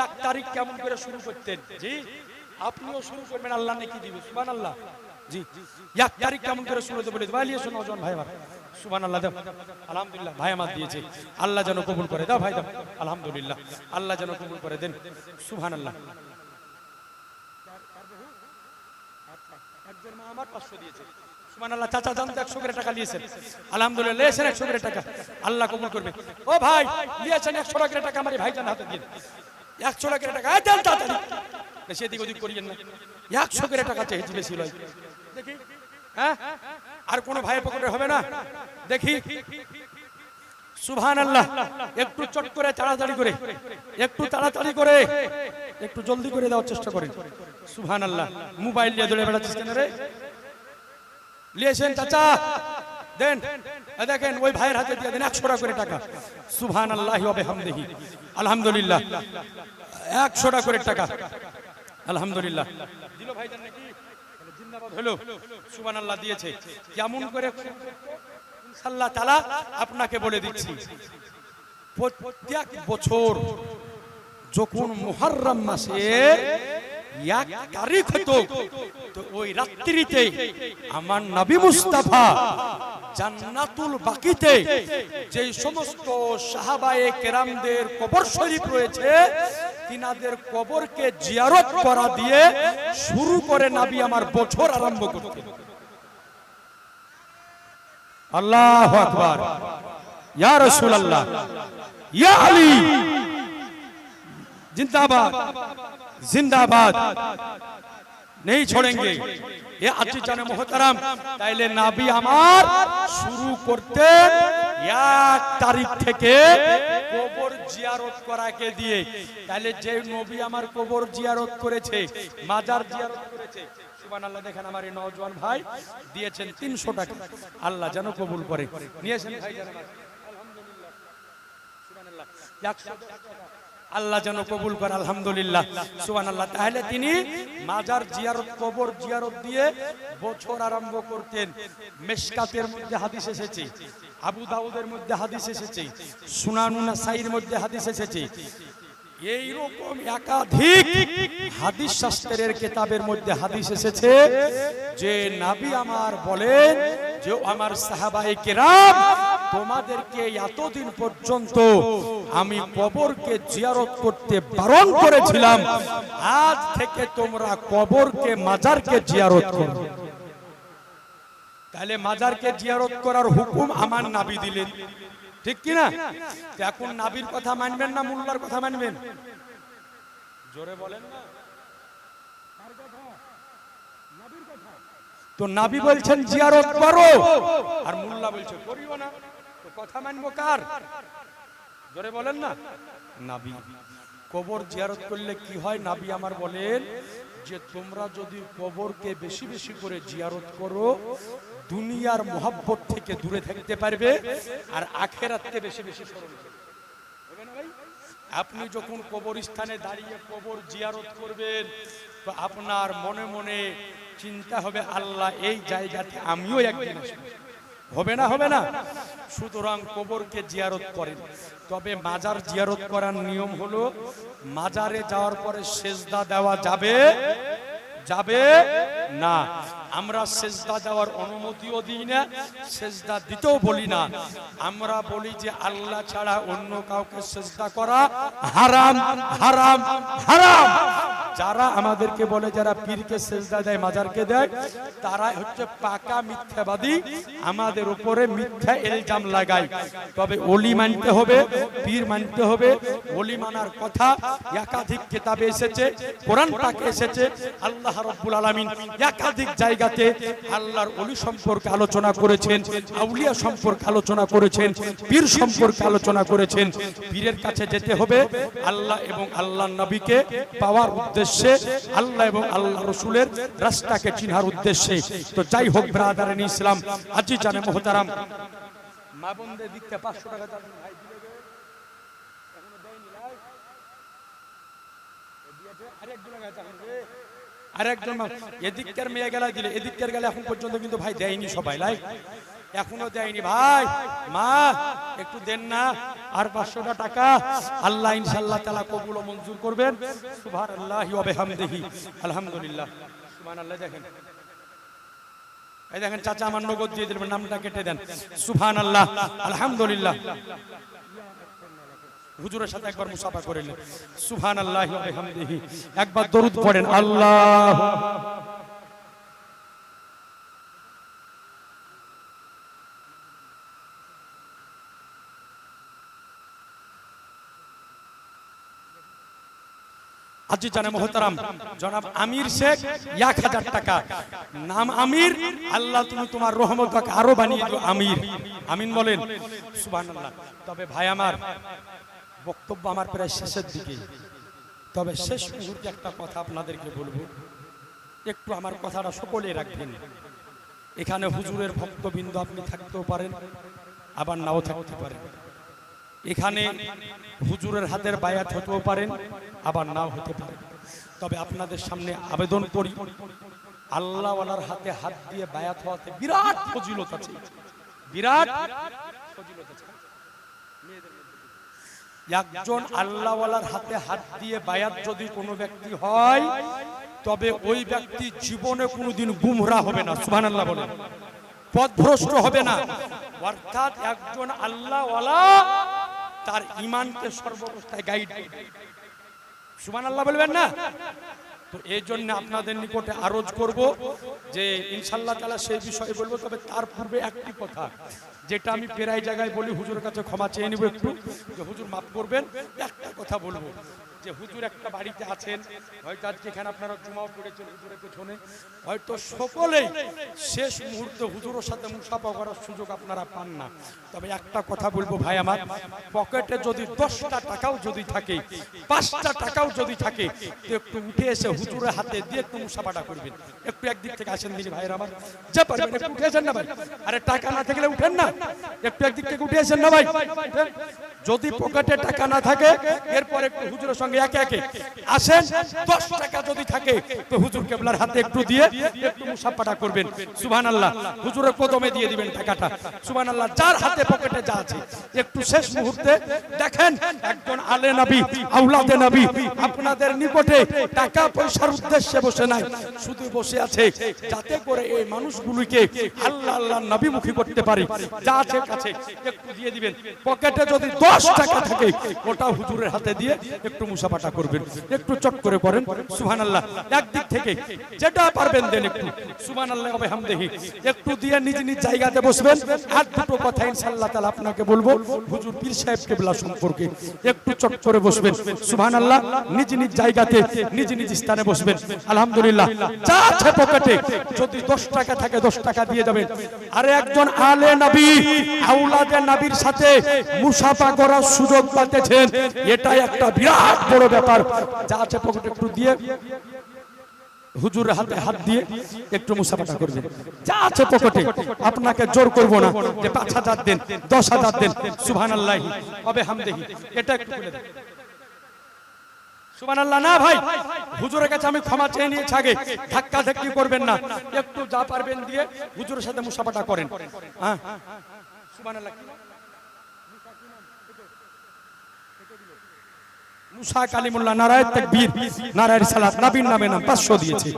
1 তারিখ কেমন করে শুরু করতেন। জি, আপনিও শুরু করবেন, আল্লাহ নাকি দিবে। সুবহানাল্লাহ। জি, 1 তারিখ কেমন করে শুরু হতে বলে দিবা। আলিয়া শোনো জন ভাই আমার। সুবহানাল্লাহ। দাও আলহামদুলিল্লাহ। ভাই আমার দিয়েছে, আল্লাহ যেন কবুল করে। দাও ভাই দাও, আলহামদুলিল্লাহ, আল্লাহ যেন কবুল করে দেন। সুবহানাল্লাহ। একজন মা আমার 500 দিয়েছে। সুবহানাল্লাহ। চাচা জান তো 100 করে টাকা নিয়েছেন, আলহামদুলিল্লাহ। নিয়েছেন 100 করে টাকা, আল্লাহ কবুল করবে। ও ভাই নিয়েছেন 100 করে টাকা, আমার ভাইজান হাতে দিন 100 করে টাকা। দেন তাড়াতাড়ি, বেশি এদিক ওদিক করিয়েন না। 100 করে টাকা চেয়েছি, বেশি লয়। দেখি হ্যাঁ আর কোন ভাইয়ের পকেটে হবে না? দেখি সুবহানাল্লাহ। একটু চট করে তাড়াতাড়ি করে, একটু তাড়াতাড়ি করে, একটু জলদি করে দেওয়ার চেষ্টা করেন। সুবহানাল্লাহ। মোবাইল নিয়ে দৌড়ে বেড়াচ্ছিস কেন রে? লিয়েছেন চাচা, দেন। দেখেন ওই ভাইয়ের হাতে দিয়ে দেন 100 টাকা করে টাকা। সুবহানাল্লাহি ওয়া বিহামদিহি, আলহামদুলিল্লাহ। 100 টাকা করে টাকা, আলহামদুলিল্লাহ। দিল ভাইজান নাকি? জিন্দাবাদ হলো। সুবহানাল্লাহ দিয়েছে। কেমন করে ইনশাআল্লাহ তাআলা আপনাকে বলে দিচ্ছি, প্রত্যেক বছর যখন মুহররম মাসের 1 তারিখ হতো, তো ওই রাত্রিতে আমার নবী মুস্তাফা জান্নাতুল বাকিতে যে সমস্ত সাহাবায়ে কেরামদের কবর শরীফ রয়েছে, তিনাদের কবরকে জিয়ারত করা দিয়ে শুরু করে নবী আমার বছর আরম্ভ করতেন। আল্লাহু আকবার। ইয়া রাসূলুল্লাহ, ইয়া আলী, जिंदाबाद जिंदाबाद, नहीं छोड़ेंगे। ये अच्छी जाने मोहतरम, তাইলে নবী আমার শুরু করতে 1 তারিখ থেকে কবর জিয়ারত করাকে দিয়ে। তাইলে যে নবী আমার কবর জিয়ারত করেছে, মাজার জিয়ারত করেছে, সুবহানাল্লাহ। দেখেন আমার এই নওজোয়ান ভাই দিয়েছেন 300 টাকা। আল্লাহ যেন কবুল করে। নিয়েছেন ভাই জান আমার, আলহামদুলিল্লাহ। সুবহানাল্লাহ। 100 টাকা আল্লাহ যেন কবুল করে, আলহামদুলিল্লাহ। সুবহানাল্লাহ। তাহলে তিনি মাজার জিয়ারত, কবর জিয়ারত দিয়ে বছর আরম্ভ করতেন। মিশকাতের মধ্যে হাদিস এসেছে, আবু দাউদের মধ্যে হাদিস এসেছে, সুনানুন নাসাইর মধ্যে হাদিস এসেছে। এই রকম একাধিক হাদিস শাস্ত্রের কিতাবের মধ্যে হাদিস এসেছে যে নবী আমার বলেন যে আমার সাহাবায়ে কেরাম, তোমাদেরকে এতদিন পর্যন্ত আমি কবরকে জিয়ারত করতে বারণ করেছিলাম, আজ থেকে তোমরা কবরকে, মাজারকে জিয়ারত করো। তাহলে মাজারকে জিয়ারত করার হুকুম আমার নবী দিলেন, ঠিক কি না? এখন নবীর কথা মানবেন না মোল্লার কথা মানবেন? জোরে বলেন না। তো নবী বলছেন জিয়ারত করো, আর মোল্লা বলছে করিও না, তো কথা মানবো কার? জোরে বলেন না। নবী কবর জিয়ারত করলে কি হয়? নবী আমার বলেন যে তোমরা যদি কবরকে বেশি বেশি করে জিয়ারত করো, দুনিয়ার মোহাব্বত থেকে দূরে থাকতে পারবে, আর আখিরাতকে বেশি বেশি স্মরণ করবে। হবে না ভাই? আপনি যখন কবরস্থানে দাঁড়িয়ে কবর জিয়ারত করবেন, তো আপনার মনে মনে চিন্তা হবে, আল্লাহ এই জায়গাতে আমিও একদিন আসব। হবে না? হবে না? সুতরাং কবরকে জিয়ারত করেন। তবে মাজার জিয়ারত করার নিয়ম হলো, মাজারে যাওয়ার পরে সেজদা দেওয়া যাবে যাবে না। আমরা সেজদা দেওয়ার অনুমতিও দিই না, সেজদা দিতেও বলি না। আমরা বলি যে আল্লাহ ছাড়া অন্য কাউকে সেজদা করা হারাম, হারাম, হারাম। যারা আমাদেরকে বলে, যারা পীরকে সেজদা দেয়, মাজারকে দেয়, তারা হচ্ছে পাকা মিথ্যাবাদী, আমাদের উপরে মিথ্যা ইলজাম লাগায়। তবে ওলি মানতে হবে, পীর মানতে হবে। ওলি মানার কথা একাধিক কিতাবে এসেছে, কোরআন পাকে এসেছে। আল্লাহ রাব্বুল আলামিন একাধিক জায়গাতে আল্লাহর ওলি সম্পর্কে আলোচনা করেছেন, আউলিয়া সম্পর্কে আলোচনা করেছেন, পীর সম্পর্কে আলোচনা করেছেন। পীরের কাছে যেতে হবে আল্লাহ এবং আল্লাহর নবীকে পাওয়ার উদ্দেশ্যে, আল্লাহ এবং আল্লাহ রাসূলের রাস্তাকে চিনার উদ্দেশ্যে। তো যাই হোক ব্রাদারান ইসলাম, আজি জানে মোহতারাম, মা বোনদের দিকতে 500 টাকা দাও ভাই, দিলে এখনো দেয়নি ভাই, দিয়েছে আরেকজন টাকা রে, আরেকজন এদিককার মেয়ে গেলা দিলে, এদিককার গেলে এখন পর্যন্ত কিন্তু ভাই দেয়নি সবাই, লাই এখনো দেয়নি ভাই। মা একটু দেন না, আর 500 টাকা। আল্লাহ ইনশাআল্লাহ তাআলা কবুল ও মঞ্জুর করবেন। সুবহানাল্লাহি ওয়া বিহামদিহি, আলহামদুলিল্লাহ। সুবহানাল্লাহ। দেখেন, এই দেখেন চাচা আমার নগদ দিয়ে দিবেন, নামটা কেটে দেন। সুবহানাল্লাহ, আলহামদুলিল্লাহ। হুজুরের সাথে একবার মুসাফা করে নিন। সুবহানাল্লাহি ওয়া বিহামদিহি, একবার দরুদ পড়েন। আল্লাহ আজি জানে মোহতারাম জনাব আমির শেখ 1000 টাকা। নাম আমির, আল্লাহ তুমি তোমার রহমতকে আরো বানিয়ে দিও আমির, আমিন বলেন সুবহানাল্লাহ। তবে ভাই আমার বক্তব্য আমার প্রায় শেষের দিকে, তবে শেষ মুহূর্তে একটা কথা আপনাদেরকে বলবো, একটু আমার কথাটা সকলে রাখবেন। এখানে হুজুরের ভক্তবৃন্দ আপনি থাকতেও পারেন, আবার নাও থাকতে পারেন। এখানে হুজুরের হাতের বায়াত হতেও পারেন, আবার নাও হতে পারেন। তবে আপনাদের সামনে আবেদন করি, আল্লাহওয়ালার হাতে হাত দিয়ে বায়াত হওয়াতে বিরাট ফজিলত আছে, বিরাট ফজিলত আছে। একজন আল্লাহওয়ালার হাতে হাত দিয়ে বায়াত যদি কোনো ব্যক্তি হয়, তবে ওই ব্যক্তি জীবনে কোনোদিন গুমরা হবে না, সুবহানাল্লাহ বলেন, পথভ্রষ্ট হবে না। অর্থাৎ একজন আল্লাহওয়ালা তার ঈমানকে সর্বাবস্থায় গাইড, সুবহানাল্লাহ বলবেন না? তো এই জন্য আপনাদের নিকটে আরজ করব যে ইনশাআল্লাহ তাআলা সেই বিষয়ে বলবো। তবে তার পূর্বে একটি কথা, যেটা আমি প্রায় জায়গায় বলি, হুজুরের কাছে ক্ষমা চেয়ে নিব একটু, যে হুজুর মাফ করবেন। একটা কথা বলবো যে হুজুর একটা বাড়িতে আছেন, হয়তো আজকে এখানে আপনারা জুমাও পড়েছেন হুজুরের পেছনে, হয়তো সকলেই শেষ মুহূর্তে হুজুরের সাথে মুসাফা করার সুযোগ আপনারা পান না। তবে একটা কথা বলবো ভাই আমার, পকেটে যদি 10টা টাকাও যদি থাকে, 5টা টাকাও যদি থাকে, তো একটু উঠে এসে হুজুরের হাতে দিয়ে একটু মুসাফাটা করবেন। একটু একদিক থেকে আসেন দিদি ভাইয়ের আমার, যে পারবেন একটু উঠে আসেন না ভাই। আরে টাকা না থাকলে উঠেন না, একটু একদিক থেকে উঠে আসেন না ভাই। যদি পকেটে টাকা না থাকে, এরপর একটু হুজুরের সঙ্গে একে একে আসেন। 10 টাকা যদি থাকে তো হুজুর কেবলার হাতে একটু দিয়ে একটু মুসাফাটা করবেন, সুবহানাল্লাহ। হুজুরের কদমে দিয়ে দিবেন টাকাটা, সুবহানাল্লাহ। যার হাতে পকেটে যা আছে একটু শেষ মুহূর্তে দেখেন, একজন আলে নবী, আওলাদে নবী আপনাদের নিকটে টাকা পয়সার উদ্দেশ্যে বসে নাই, শুধু বসে আছে যাতে করে এই মানুষগুলোকে আল্লাহ আল্লাহর নবীমুখী করতে পারে। যা আছে কাছে একটু দিয়ে দিবেন। পকেটে যদি 10 টাকা থাকে, ওটা হুজুরের হাতে দিয়ে একটু মুসাফাটা করবেন, একটু চট করে করেন, সুবহানাল্লাহ। একদিক থেকে যেটা পারবেন দেন একটু, সুবহানাল্লাহ ওয়া বিহামদিহি, একটু দিয়ে নিজ নিজ জায়গাতে বসবেন। আর দুটো কথা ইনশাআল্লাহ তাআলা আপনাকে বলবো হুজুর পীর সাহেব কেবলা সম্পর্কে, একটু চট করে বসবেন, সুবহানাল্লাহ। নিজ নিজ জায়গাতে নিজ নিজ স্থানে বসবেন, আলহামদুলিল্লাহ। যা আছে পকেটে যদি 10 টাকা থাকে 10 টাকা দিয়ে যাবেন। আরে একজন আলে নবী, আওলাদে নবীর সাথে মুসাফা করার সুযোগ পাচ্ছেন, এটাই একটা বিরাট বড় ব্যাপার। যা আছে পকেটে একটু দিয়ে হুজুরের হাতে হাত দিয়ে একটু মুসাফাটা করবেন। যা আছে পকেটে, আপনাকে জোর করব না যে 5000 দেন, 10000 দেন, সুবহানাল্লাহি ওয়া বিহামদিহি, এটা একটু বলে দেন, সুবহানাল্লাহ। না ভাই, হুজুরের কাছে আমি ক্ষমা চেয়ে নিয়েছি, আগে ধাক্কা ধাক্কি করবেন না, একটু যা পারবেন দিয়ে হুজুরের সাথে মুসাফাটা করেন। হ্যাঁ, সুবহানাল্লাহ। মুসা কালিমুল্লাহ, নারায়ে তাকবীর, নারায়ে রিসালাত, নবীর নামে নাম 500 দিয়েছে,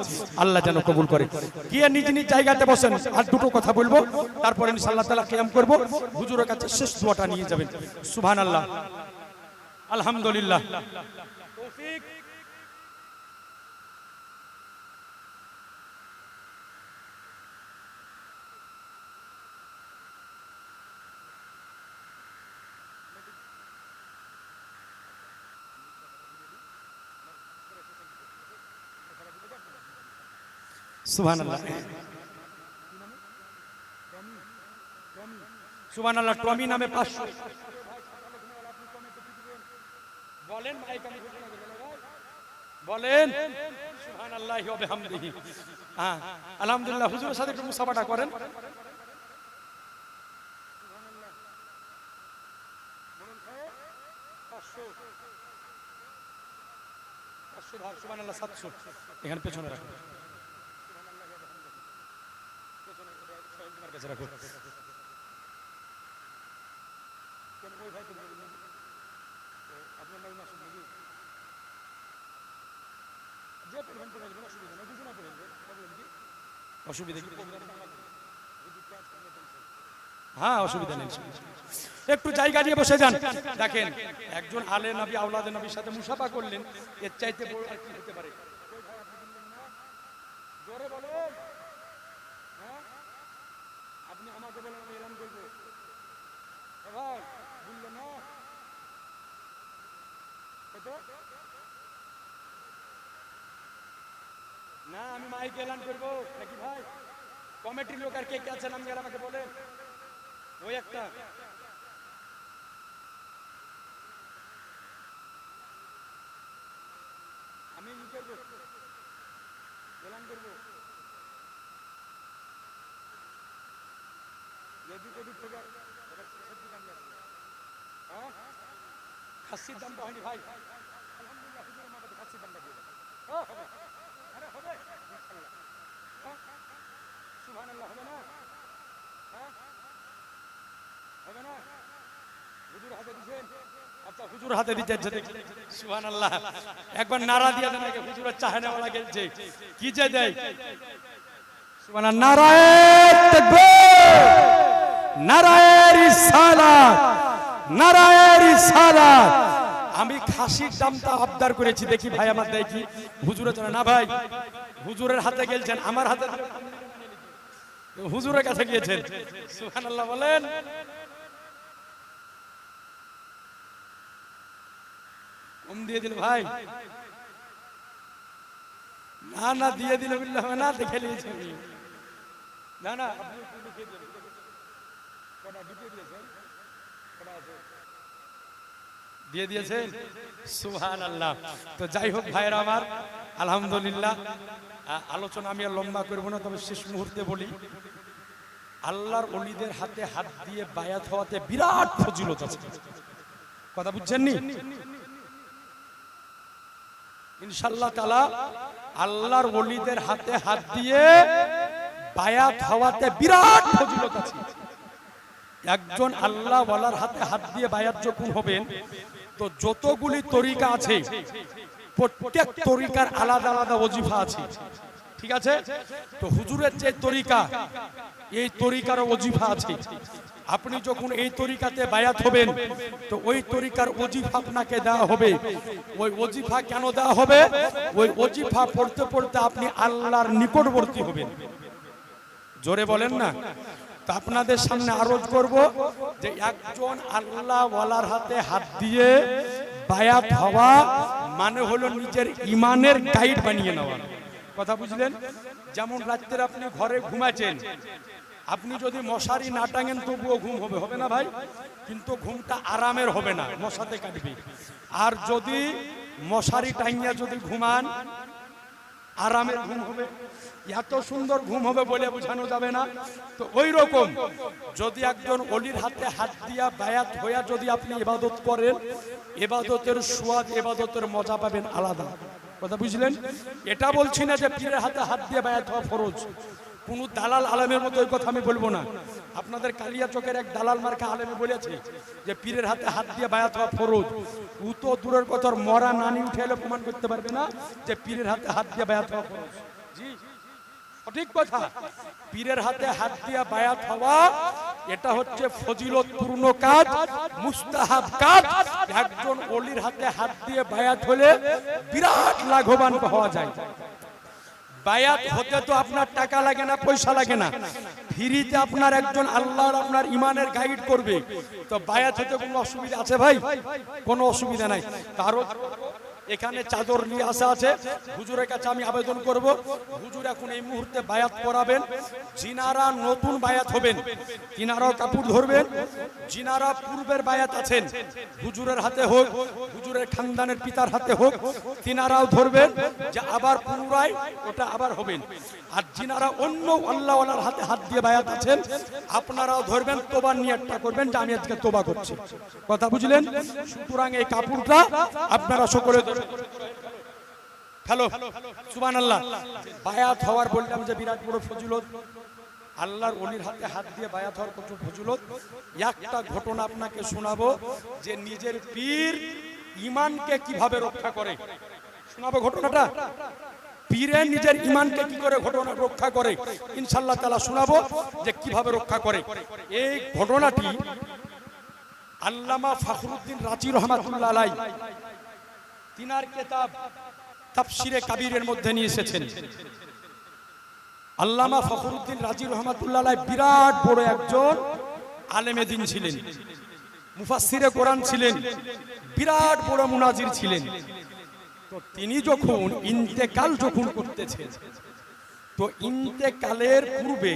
আল্লাহ যেন কবুল করে। গিয়ে নিজ নিজ জায়গাতে বসেন। আর দুটো কথা বলবো, তারপরে ইনশাআল্লাহ তাআলা কিয়াম করব। হুজুরের কাছে শেষ দোয়াটা নিয়ে যাবেন, সুবহানাল্লাহ, আলহামদুলিল্লাহ। তৌফিক সুবহানাল্লাহ, সুবহানাল্লাহ। টমি নামে 500 বলেন, মাইক আমি বলেন, সুবহানাল্লাহি ওয়া বিহামদিহি। হ্যাঁ, আলহামদুলিল্লাহ। হুজুরের সাথে একটু মুসাফাটা করেন, সুবহানাল্লাহ। 700 এখানে পেছনে রাখুন, কাছে রাখো। অসুবিধা কি? হ্যাঁ, অসুবিধা নেই, একটু জায়গা নিয়ে বসে যান। দেখেন, একজন আলে নবী, আওলাদে নবীর সাথে মুসাফা করলেন, এর চাইতে বড় আর কি হতে পারে? জোরে বলেন, হ্যাঁ, আপনি আমাকে বলেন, আমি এলান করবো, ভাই বললেন না, না আমি মাইক এলান করবো নাকি ভাই? কমিটির লোক আর কে কে আছেন আমি আমাকে বলেন। ওই একটা আমি ই করবো, এলান করবো। এদিক ওদিক থেকে হ্যাঁ খাসির দামটা হয়নি ভাই। আলহামদুলিল্লাহ হুজুরের মাথাতে খাসির দামটা দিয়ে দেন। হবে, আরে হবে ইনশাআল্লাহ। সুবহানাল্লাহ, হবে না? হ্যাঁ হবে না? হুজুর হাতে দিবেন। আচ্ছা হুজুর হাতে দিতেছে দেখলে সুবহানাল্লাহ। একবার নারা দিয়ে দেন আগে, হুজুরের চাহনেওয়ালা গেলছে কি যে দেয়। সুবহানাল্লাহ, নারায়ে তাকবীর, নারায়ে রিসালাত, নারায়ে রিসালাত। আমি খাসির দামটা আবদার করেছি, দেখি ভাই আমার দেয় কি। হুজুরের জন্য না ভাই, হুজুরের হাতে গেলছেন, আমার হাতে হুজুরের কাছে গিয়েছেন। সুবহানাল্লাহ বলেন। কম দিয়ে দিল ভাই, না না দিয়ে দিল বিল্লাহ, না দেখে নিয়েছি আমি। না না আপনি একটু লিখে দিন। কটা ঢুকিয়ে দিয়েছেন? কটা আছে? দিয়ে দিয়েছেন। সুবহানাল্লাহ। তো যাই হোক ভাইরা আমার, আলহামদুলিল্লাহ আলোচনা আমি আর লম্বা করবো না, তবে শেষ মুহূর্তে বলি, আল্লাহর ওলিদের হাতে হাত দিয়ে বায়াত হওয়াতে বিরাট ফজিলত আছে। কথা বুঝছেননি? ইনশাআল্লাহ তাআলা আল্লাহর ওলিদের হাতে হাত দিয়ে বায়াত হওয়াতে বিরাট ফজিলত আছে। একজন আল্লাহ ওয়ালার হাতে হাত দিয়ে বায়াত যখন হবেন, তো যতগুলি তরিকা আছে প্রত্যেক তরিকার আলাদা আলাদা ওজিফা আছে, ঠিক আছে? তো হুজুরের যে তরিকা, এই তরিকার ওজিফা আছে। আপনি যখন এই তরিকাতে বায়াত হবেন, তো ওই তরিকার ওজিফা আপনাকে দেওয়া হবে। ওই ওজিফা কেন দেওয়া হবে? ওই ওজিফা পড়তে পড়তে আপনি আল্লাহর নিকটবর্তী হবেন। জোরে বলেন না। তো আপনাদের সামনে আরজ করব যে একজন আল্লাহ ওয়ালার হাতে হাত দিয়ে বায়াত হওয়া মানে হলো নিজের ইমানের গাইড বানিয়ে নেওয়া। কথা বুঝলেন? যেমন রাত্রে আপনি ঘরে ঘুমাচ্ছেন, আপনি যদি মশারি না টাঙেন তবুও ঘুম হবে, হবে না ভাই? কিন্তু ঘুমটা আরামের হবে না, মশাতে কাটবে। আর যদি মশারি টাঙিয়া যদি ঘুমান, আরামের ঘুম হবে। এত সুন্দর ঘুম হবে বলে বোঝানো যাবে না। তো ওই রকম যদি একজন ওলির হাতে হাত দিয়া বায়াত হইয়া যদি আপনি ইবাদত করেন, ইবাদতের সুয়াদ, ইবাদতের মজা পাবেন আলাদা। কথা বুঝলেন? এটা বলছি না যে পীরের হাতে হাত দিয়ে বায়াত হওয়া ফরজ। কোন দালাল আলেমের মতো এই কথা আমি বলবো না। আপনাদের কালিয়া চকের এক দালাল মার্কা আলেমে বলেছে যে পীরের হাতে হাত দিয়ে বায়াত হওয়া ফরজ। ও তো দূরের কথা, মরা নানি উঠে এলে প্রমাণ করতে পারবে না যে পীরের হাতে হাত দিয়ে বায়াত হওয়া ফরজ। জি সঠিক কথা। পীরের হাতে হাত দিয়ে বায়াত হওয়া এটা হচ্ছে ফজিলতপূর্ণ কাজ, মুস্তাহাব কাজ। একজন ওলির হাতে হাত দিয়ে বায়াত হলে বিরাট লাভবান হওয়া যায়। বায়াত হতে তো আপনার টাকা লাগে না, পয়সা লাগে না, ফ্রিতে আপনার একজন আল্লাহর আপনার ইমানের গাইড করবে। তো বায়াত হতে কোনো অসুবিধা আছে ভাই? কোনো অসুবিধা নাই। কারণ এখানে চাদর নিয়ে আসা আছে, হুজুরের কাছে আমি আবেদন করব, হুজুর এখন এই মুহূর্তে বায়াত করাবেন। যিনারা নতুন বায়াত হবেন তিনারাও কাপড় ধরবেন। যিনারা পূর্বের বায়াত আছেন, হুজুরের হাতে হোক, হুজুরের খানদানের পিতার হাতে হোক, তিনারাও ধরবেন যে আবার পুনরায় ওটা আবার হবেন। আর যিনারা অন্য আল্লাহওয়ালার হাতে হাত দিয়ে বায়াত আছেন, আপনারাও ধরবেন, তোবার নিয়তটা করবেন যে আমি আজকে তোবা করছি। কথা বুঝলেন? সুতরাং এই কাপড়টা আপনারা সকলে হ্যালো সুবহানাল্লাহ। বায়াত হওয়ার বললাম যে বিরাট বড় ফজিলত, আল্লাহর ওলির হাতে হাত দিয়ে বায়াত হওয়ার কত ফজিলত। একটা ঘটনা আপনাকে শোনাবো যে নিজের পীর ঈমানকে কিভাবে রক্ষা করে, শোনাবো ঘটনাটা। পীরে নিজের ঈমানকে কি করে ঘটনা রক্ষা করে ইনশাআল্লাহ তাআলা শোনাবো যে কিভাবে রক্ষা করে। এই ঘটনাটি আল্লামা ফখরুদ্দিন রাজি রহমাতুল্লাহ আলাইহি তিনার কিতাব তাফসিরে কাবীরের মধ্যে নিয়ে এসেছেন। আল্লামা ফখরুদ্দিন রাজি রহমাতুল্লাহ আলাইহি বিরাট বড় একজন আলেমে দ্বীন ছিলেন, মুফাসসিরে কোরআন ছিলেন, বিরাট বড় মুনাজির ছিলেন। তো তিনি যখন ইন্তেকাল করতেছেন, তো ইন্তেকালের পূর্বে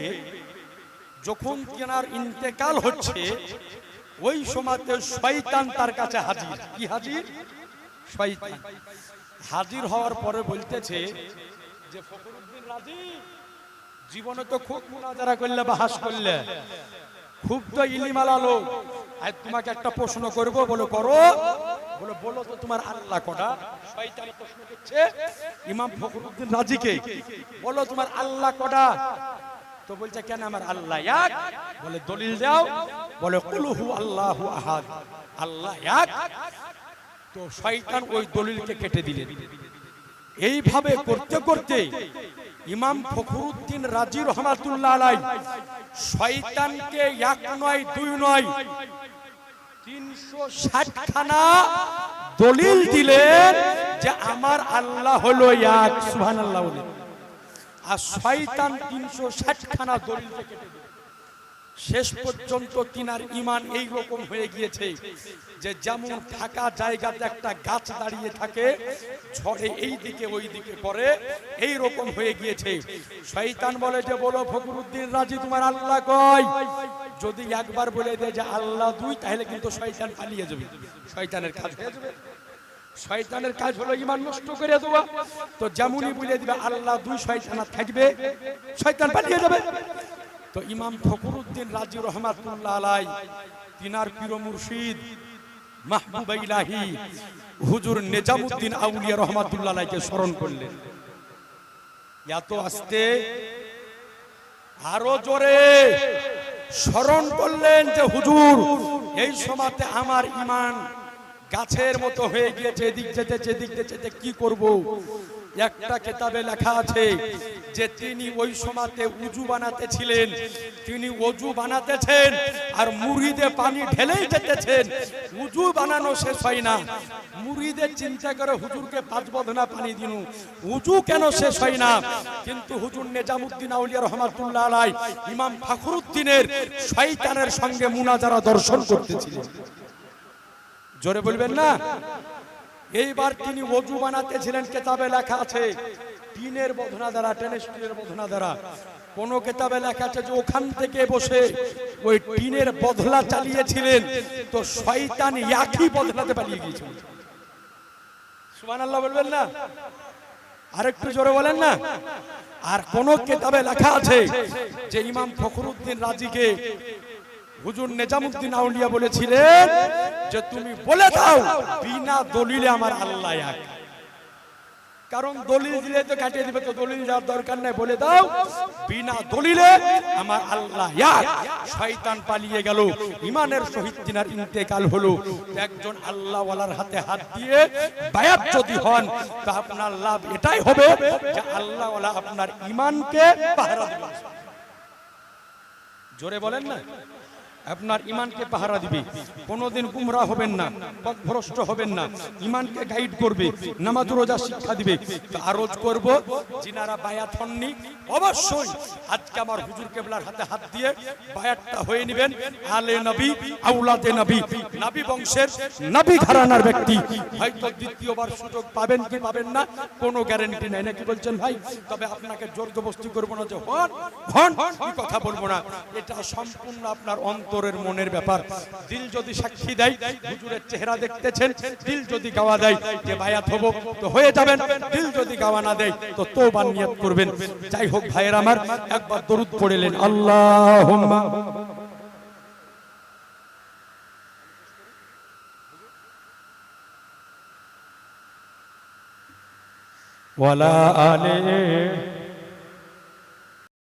যখন কেনার ইন্তেকাল হচ্ছে ওই সময়তে শয়তান তার কাছে হাজির। কি হাজির? শয়তান হাজির হওয়ার পরে বলতেছে যে ফখরুদ্দিন রাজি, জীবনে তো খুব মুনাজারা করলে, বাহাস করলে, খুব তো ইলিমালা লোক, আজ তোমাকে একটা প্রশ্ন করব। বলো করো। বলো বলো তো তোমার আল্লাহ কটা? শয়তান প্রশ্ন করছে ইমাম ফখরুদ্দিন রাজিকে, বলো তোমার আল্লাহ কটা? তো বলছে কেন আমার আল্লাহ এক। বলে দলিল দাও। বলে কুল হু আল্লাহু আহাদ, আল্লাহ এক। তো শয়তান ওই দলিলকে কেটে দিলেন। এইভাবে করতে করতে ইমাম ফখরুদ্দিন রাজি রহমাতুল্লাহ আলাইহি শয়তানকে এক নয় দুই নয় 360 খানা দলিল দিলেন যে আমার আল্লাহ হলো এক। সুবহানাল্লাহ বলেন। আর শয়তান 360 খানা দলিল কেটে দিলেন। শেষ পর্যন্ত তিনার ঈমান এই রকম হয়ে গিয়েছে যে যেমন ফাঁকা জায়গাতে একটা গাছ দাঁড়িয়ে থাকে, ঝড়ে এই দিকে ওই দিকে করে, এই রকম হয়ে গিয়েছে। শয়তান বলে যে বলো ফখরুদ্দিন রাজি তোমার আল্লাহ কয়? যদি একবার বলে দেয় যে আল্লাহ দুই, তাহলে কিন্তু শয়তান পালিয়ে যাবে। শয়তানের কাজ হয়ে যাবে। শয়তানের কাজ হলো ঈমান নষ্ট করে দেওয়া। তো যেমনই বলে দিবে আল্লাহ দুই, শয়তান থাকবে, শয়তান পালিয়ে যাবে। তো ইমাম ফখরুদ্দিন রাজি রহমাতুল্লাহ আলাইহি তিনার পীর মুর্শিদ মাহবুব ইলাহি হুজুর নিজামউদ্দিন আউলিয়া রহমাতুল্লাহ আলাইহিকে স্মরণ করলেন। এত আস্তে, আরো জোরে স্মরণ করলেন যে হুজুর এই সময়তে আমার ঈমান গাছের মতো হয়ে গিয়েছে, এদিক যেতে যেদিক যেতে কি করব। একটা কিতাবে লেখা আছে যে তিনি ওই সময়তে উজু বানাতেছিলেন, তিনি ওযু বানাতেছেন আর মুরিদে পানি ঢেলেই যেতেছেন। উজু বানানো শেষ হয় না, মুরিদে চিন্তা করে হুজুরকে 5 বদনা পানি দিনু, উজু কেন শেষ হয় না। কিন্তু হুজুর নিজামউদ্দিন আউলিয়া রহমাতুল্লাহ আলাইহি ইমাম ফখরুদ্দিনের শয়তানের সঙ্গে মুনাজারা দর্শন করতেছিলেন। জোরে বলবেন না। এইবার তিনি ওযু বানাতেছিলেন, কিতাবে লেখা আছে টিনের বধনা দ্বারা, টেনেস্টিলের বধনা দ্বারা। কোন কিতাবে লেখা আছে যে ওখান থেকে বসে ওই টিনের বদলা চালিয়েছিলেন, তো শয়তান একই বদলাতে পালিয়ে গিয়েছিল। সুবহানাল্লাহ বলবেন না? আরেকটু জোরে বলেন না। আর কোন কিতাবে লেখা আছে যে ইমাম ফখরুদ্দিন রাজিকে হুজুর নিজামউদ্দিন আউলিয়া বলেছিলেন যে তুমি বলে দাও বিনা দলিলে আমার আল্লাহ এক। কারণ দলিল দিলে তো কাটিয়ে দিবে, তো দলিল দেওয়ার দরকার নাই, বলে দাও বিনা দলিলে আমার আল্লাহ এক। শয়তান পালিয়ে গেল। ঈমানের সহিত তিনার ইন্তেকাল হলো। একজন আল্লাহ ওয়ালার হাতে হাত দিয়ে বায়াত যদি হন তো আপনার লাভ এটাই হবে যে আল্লাহ ওয়ালা আপনার ঈমানকে পাহারা দিবেন। জোরে বলেন না। আপনার ঈমানকে পাহারা দিবে, কোনোদিন গুমরা হবেন না, পথভ্রষ্ট হবেন না, ঈমানকে গাইড করবে, নামাজ রোজা শিক্ষা দিবে। তো আরজ করব যিনারা বায়াত হননি অবশ্যই আজকে আমার হুজুর কেবলার হাতে হাত দিয়ে বায়াতটা হয়ে নেবেন। আলে নবী, আওলাদে নবী, নবী বংশের, নবী ঘরানার ব্যক্তি। হয়তো দ্বিতীয়বার সুযোগ পাবেন কি পাবেন না কোনো গ্যারান্টি নাই, নাকি বলছেন ভাই? তবে আপনাকে জোর জবরদস্তি করব না যে হন হন কি কথা বলবো না। এটা সম্পূর্ণ আপনার অন্তরের মনের ব্যাপার। দিল যদি সাক্ষী দেয় হুজুরের চেহারা দেখতেছেন, দিল যদি গাওয়া দেয় যে বায়াত হব তো হয়ে যাবেন, দিল যদি গাওয়া না দেয় তো তওবার নিয়ত করবেন। যাই হোক ভাইয়ের আমার, একবার দরুদ পড়লেন আল্লাহুম্মা ওয়ালা আলে